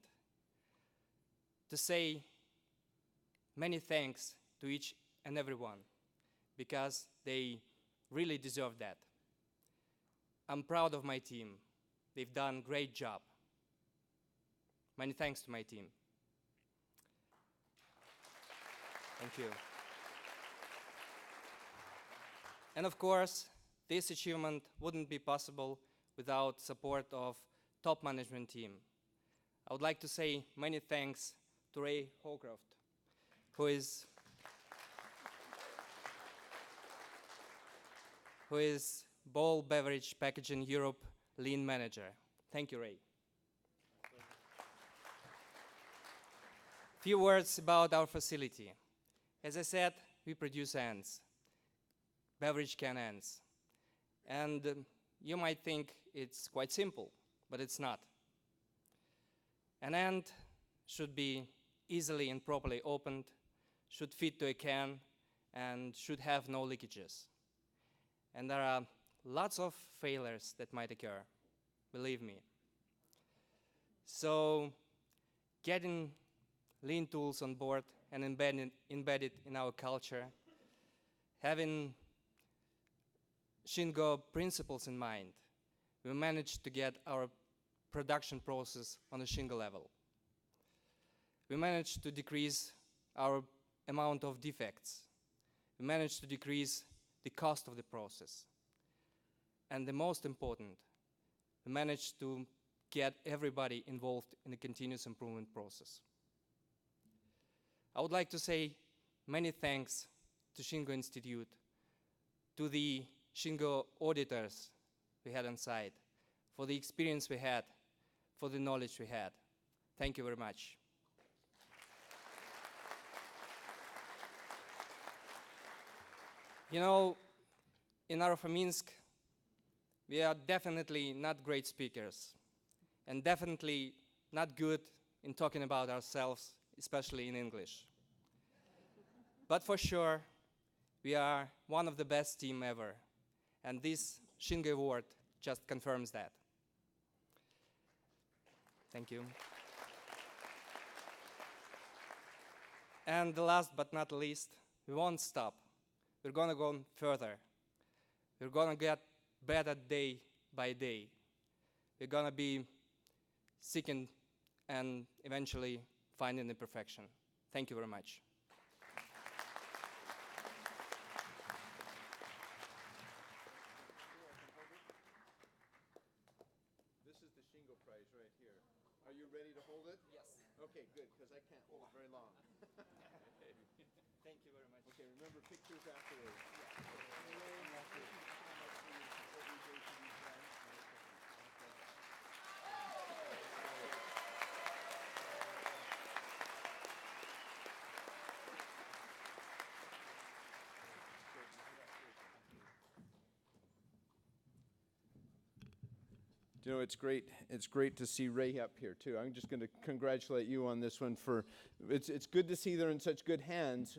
to say many thanks to each and everyone, because they really deserve that. I'm proud of my team. They've done a great job. Many thanks to my team. Thank you. And of course, this achievement wouldn't be possible without support of top management team. I would like to say many thanks to Ray Howcroft, who is Ball Beverage Packaging Europe Lean Manager. Thank you, Ray. Few words about our facility. As I said, we produce ends, beverage can ends. And you might think it's quite simple, but it's not. An end should be easily and properly opened, should fit to a can, and should have no leakages. And there are lots of failures that might occur, believe me. So getting lean tools on board and embedded in our culture, having Shingo principles in mind, we managed to get our production process on the Shingo level. We managed to decrease our amount of defects. We managed to decrease the cost of the process. And the most important, we managed to get everybody involved in the continuous improvement process. I would like to say many thanks to Shingo Institute, to the Shingo auditors we had on site, for the experience we had, for the knowledge we had. Thank you very much. You know, in Narofominsk, we are definitely not great speakers, and definitely not good in talking about ourselves, especially in English. But for sure, we are one of the best team ever, and this Shingo Award just confirms that. Thank you. And the last but not least, we won't stop. We're gonna go further. We're gonna get better day by day. We're gonna be seeking and eventually finding the perfection. Thank you very much. This is the Shingo Prize right here. Are you ready to hold it? Yes. Okay, good, because I can't hold it very long. Thank you very much. Okay, remember pictures afterwards. You know, it's great to see Ray up here too. I'm just going to congratulate you on this one for, it's good to see they're in such good hands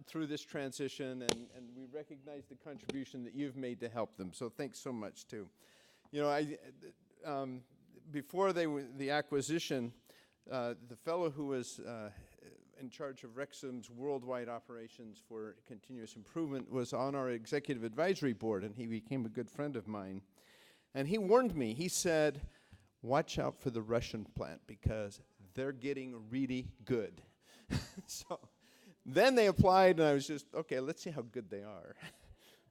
through this transition, and we recognize the contribution that you've made to help them. So thanks so much too. You know, before the acquisition, the fellow who was in charge of Rexham's worldwide operations for continuous improvement was on our executive advisory board, and he became a good friend of mine. And he warned me. He said, watch out for the Russian plant because they're getting really good. So then they applied, and I was just, okay, let's see how good they are.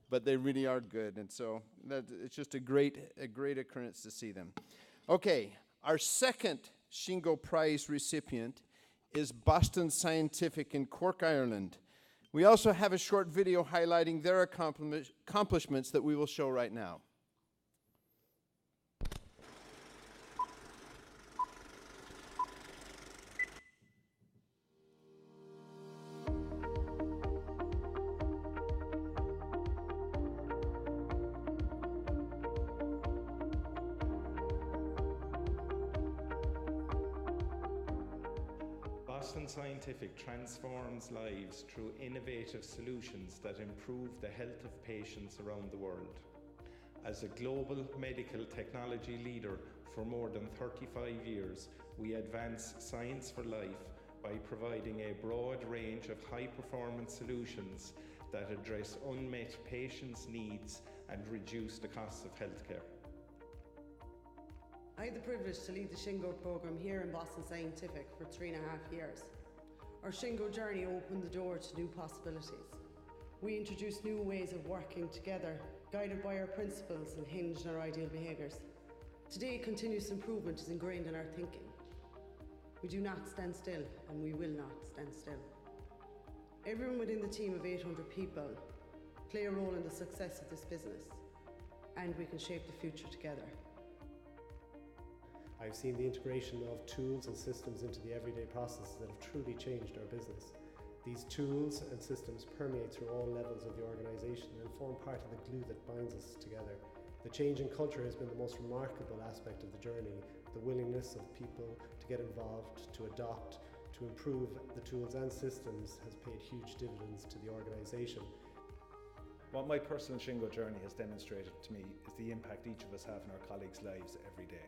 But they really are good, and so it's just a great occurrence to see them. Okay, our second Shingo Prize recipient is Boston Scientific in Cork, Ireland. We also have a short video highlighting their accomplishments that we will show right now. Boston Scientific transforms lives through innovative solutions that improve the health of patients around the world. As a global medical technology leader for more than 35 years, we advance science for life by providing a broad range of high-performance solutions that address unmet patients' needs and reduce the costs of healthcare. I had the privilege to lead the Shingo program here in Boston Scientific for 3.5 years. Our Shingo journey opened the door to new possibilities. We introduced new ways of working together, guided by our principles and hinged on our ideal behaviours. Today, continuous improvement is ingrained in our thinking. We do not stand still, and we will not stand still. Everyone within the team of 800 people play a role in the success of this business, and we can shape the future together. I've seen the integration of tools and systems into the everyday processes that have truly changed our business. These tools and systems permeate through all levels of the organisation and form part of the glue that binds us together. The change in culture has been the most remarkable aspect of the journey. The willingness of people to get involved, to adopt, to improve the tools and systems has paid huge dividends to the organisation. What my personal Shingo journey has demonstrated to me is the impact each of us have in our colleagues' lives every day.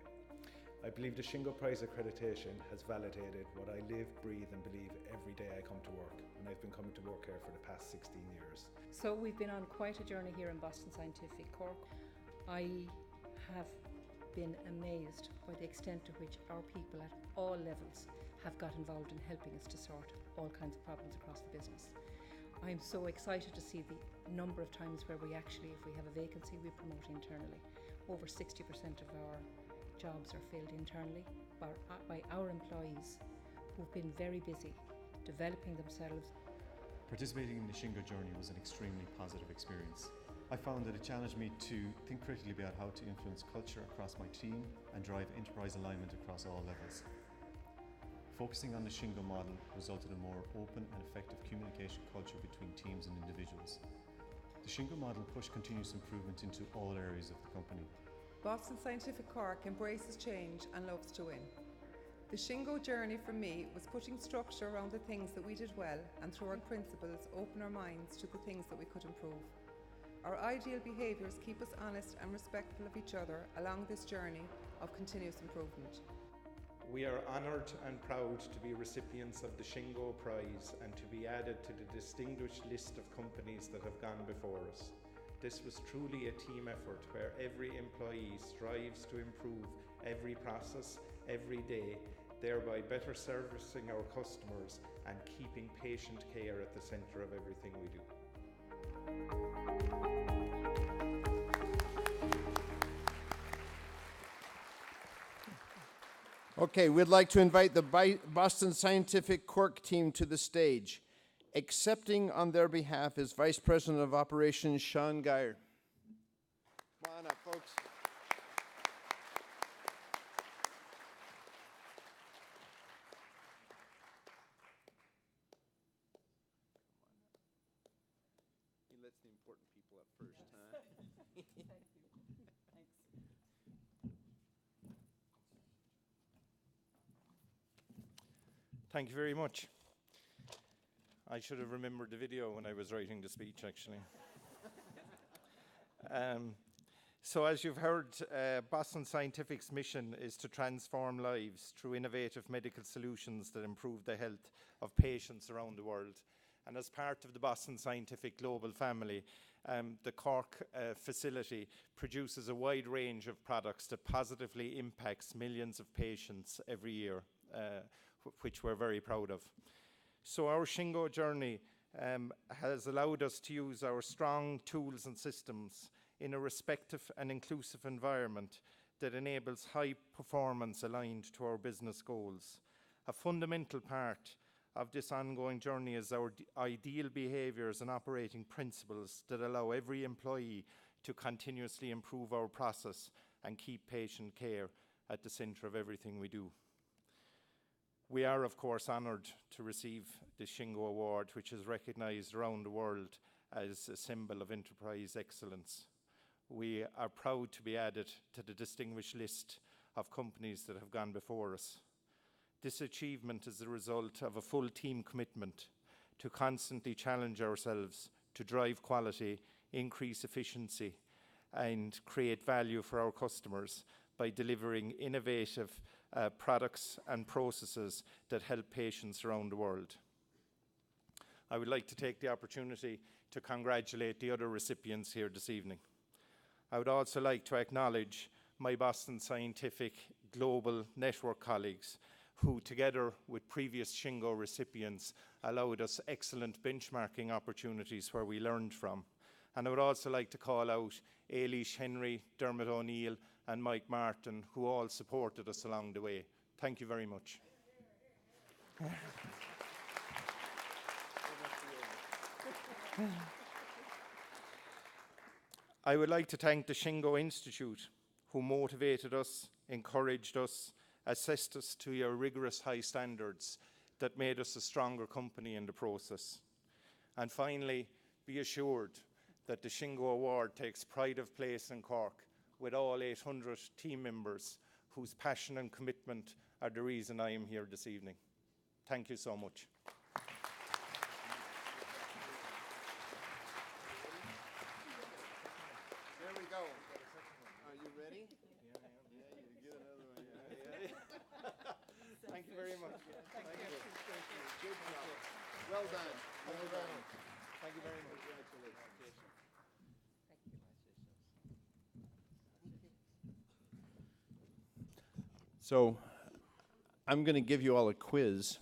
I believe the Shingo Prize accreditation has validated what I live, breathe and believe every day I come to work, and I've been coming to work here for the past 16 years. So we've been on quite a journey here in Boston Scientific Cork. I have been amazed by the extent to which our people at all levels have got involved in helping us to sort all kinds of problems across the business. I'm so excited to see the number of times where we actually, if we have a vacancy, we promote internally. Over 60% of our jobs are filled internally by our employees who've been very busy developing themselves. Participating in the Shingo journey was an extremely positive experience. I found that it challenged me to think critically about how to influence culture across my team and drive enterprise alignment across all levels. Focusing on the Shingo model resulted in more open and effective communication culture between teams and individuals. The Shingo model pushed continuous improvement into all areas of the company. Boston Scientific Cork embraces change and loves to win. The Shingo journey for me was putting structure around the things that we did well, and through our principles open our minds to the things that we could improve. Our ideal behaviours keep us honest and respectful of each other along this journey of continuous improvement. We are honoured and proud to be recipients of the Shingo Prize and to be added to the distinguished list of companies that have gone before us. This was truly a team effort where every employee strives to improve every process, every day, thereby better servicing our customers and keeping patient care at the centre of everything we do. Okay, we'd like to invite the Boston Scientific Cork team to the stage. Accepting on their behalf is Vice President of Operations, Sean Geyer. Come on up, folks. He lets the important people up first, huh? Thank you very much. I should have remembered the video when I was writing the speech, actually. So as you've heard, Boston Scientific's mission is to transform lives through innovative medical solutions that improve the health of patients around the world. And as part of the Boston Scientific global family, the Cork facility produces a wide range of products that positively impacts millions of patients every year, which we're very proud of. So our Shingo journey has allowed us to use our strong tools and systems in a respectful and inclusive environment that enables high performance aligned to our business goals. A fundamental part of this ongoing journey is our ideal behaviours and operating principles that allow every employee to continuously improve our process and keep patient care at the centre of everything we do. We are, of course, honoured to receive the Shingo Award, which is recognised around the world as a symbol of enterprise excellence. We are proud to be added to the distinguished list of companies that have gone before us. This achievement is the result of a full team commitment to constantly challenge ourselves to drive quality, increase efficiency, and create value for our customers by delivering innovative products and processes that help patients around the world. I would like to take the opportunity to congratulate the other recipients here this evening. I would also like to acknowledge my Boston Scientific Global Network colleagues who, together with previous Shingo recipients, allowed us excellent benchmarking opportunities where we learned from. And I would also like to call out Ailish Henry, Dermot O'Neill, and Mike Martin, who all supported us along the way. Thank you very much. I would like to thank the Shingo Institute, who motivated us, encouraged us, assessed us to your rigorous high standards that made us a stronger company in the process. And finally, be assured that the Shingo Award takes pride of place in Cork with all 800 team members whose passion and commitment are the reason I am here this evening. Thank you so much. There we go. Are you ready? Yeah, you get another one. Yeah. Thank you very much. Thank you. Good job. Well done. Thank you very much. Thank you very much. Congratulations. So, I'm going to give you all a quiz.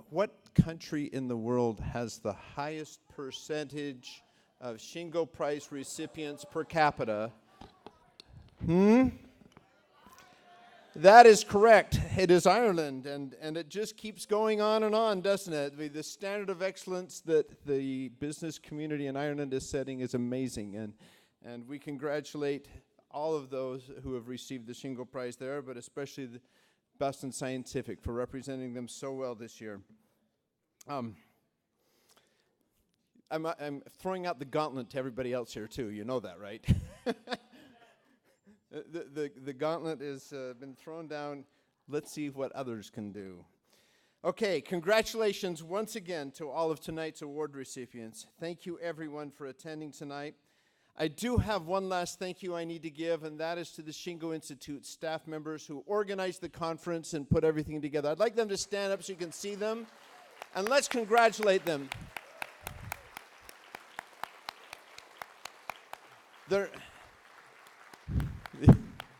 What country in the world has the highest percentage of Shingo Prize recipients per capita? That is correct. It is Ireland, and it just keeps going on, doesn't it? The standard of excellence that the business community in Ireland is setting is amazing, and we congratulate all of those who have received the Shingo Prize there, but especially the Boston Scientific for representing them so well this year. I'm throwing out the gauntlet to everybody else here too. You know that, right? The gauntlet has been thrown down. Let's see what others can do. Okay, congratulations once again to all of tonight's award recipients. Thank you everyone for attending tonight. I do have one last thank you I need to give, and that is to the Shingo Institute staff members who organized the conference and put everything together. I'd like them to stand up so you can see them, and let's congratulate them.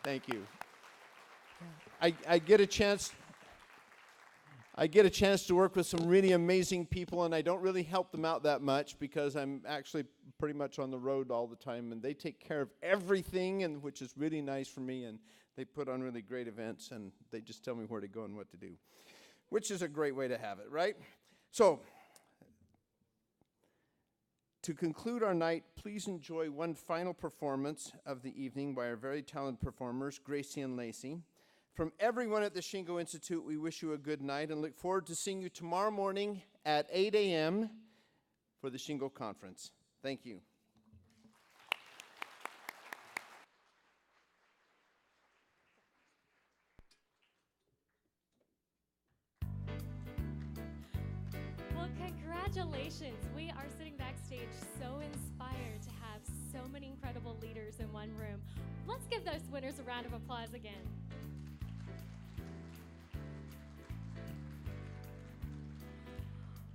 Thank you. I get a chance to work with some really amazing people, and I don't really help them out that much because I'm actually pretty much on the road all the time, and they take care of everything, and which is really nice for me, and they put on really great events, and they just tell me where to go and what to do, which is a great way to have it, right? So, to conclude our night, please enjoy one final performance of the evening by our very talented performers, Gracie and Lacey. From everyone at the Shingo Institute, we wish you a good night and look forward to seeing you tomorrow morning at 8 a.m. for the Shingo Conference. Thank you. Well, congratulations. We are sitting backstage so inspired to have So many incredible leaders in one room. Let's give those winners a round of applause again.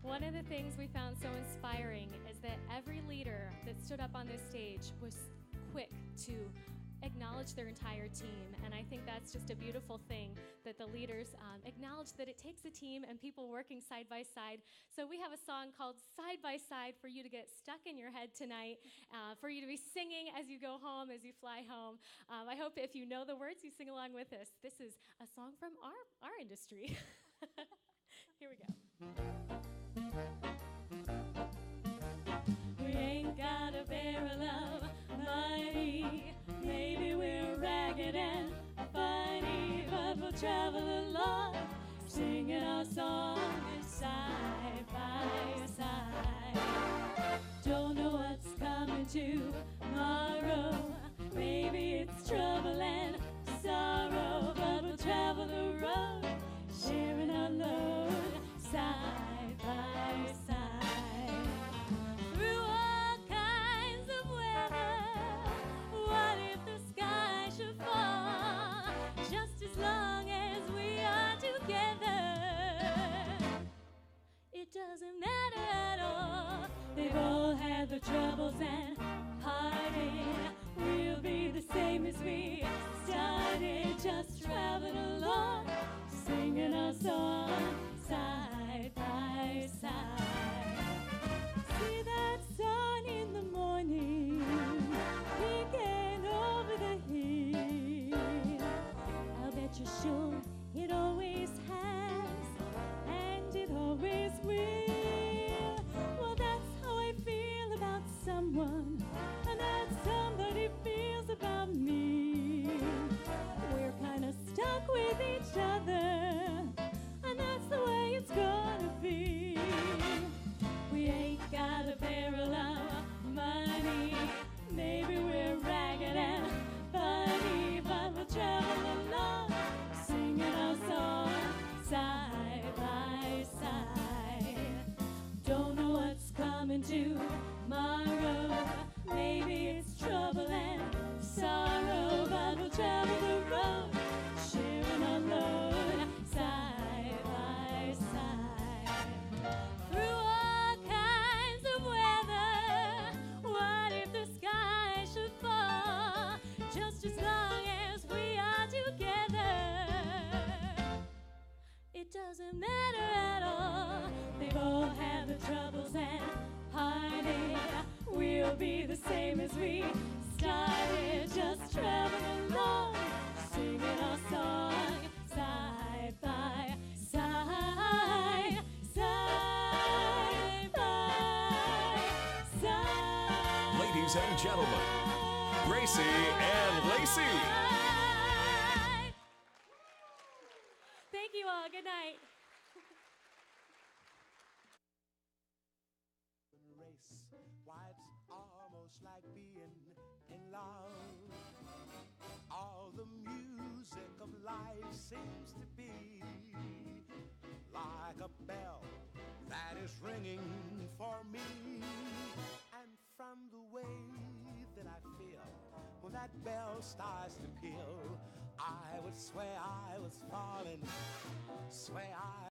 One of the things we found so inspiring is that every leader that stood up on this stage was quick to acknowledge their entire team. And I think that's just a beautiful thing that the leaders acknowledge that it takes a team and people working side by side. So we have a song called Side by Side for you to get stuck in your head tonight, for you to be singing as you go home, as you fly home. I hope if you know the words, you sing along with us. This is a song from our industry. Here we go. We ain't got a barrel of money. Maybe we're ragged and funny, but we'll travel along, singing our song side by side. Don't know what's coming tomorrow. Maybe it's trouble and sorrow, but we'll travel the road, sharing our load side by side. Through all kinds of weather, what if the sky should fall? Just as long as we are together, it doesn't matter at all. They've all had their troubles and heartache. We'll be the same as we started, just traveling along, singing our song side by side. See that sun in the morning, peeking over the hill. I'll bet you're sure it always has, and it always will. Well, that's how I feel about someone, and that somebody feels about me. We're kind of stuck with each other, and that's the way it's gonna be. We ain't got a barrel of money. Maybe we're ragged and funny, but we'll travel along, singing our song side by side. Don't know what's coming tomorrow. Maybe it's trouble and sorrow, but we'll travel the road, sharing our load side by side. Through all kinds of weather, what if the sky should fall? Just as long as we are together, it doesn't matter at all. They've all had the troubles and heartache. We'll be the same as we started, just traveling along, singing our song side by side, side by side. Ladies and gentlemen, Gracie and Lacey. Thank you all. Good night. Why, it's almost like being in love. All the music of life seems to be like a bell that is ringing for me. And from the way that I feel when that bell starts to peal, I would swear I was falling, swear I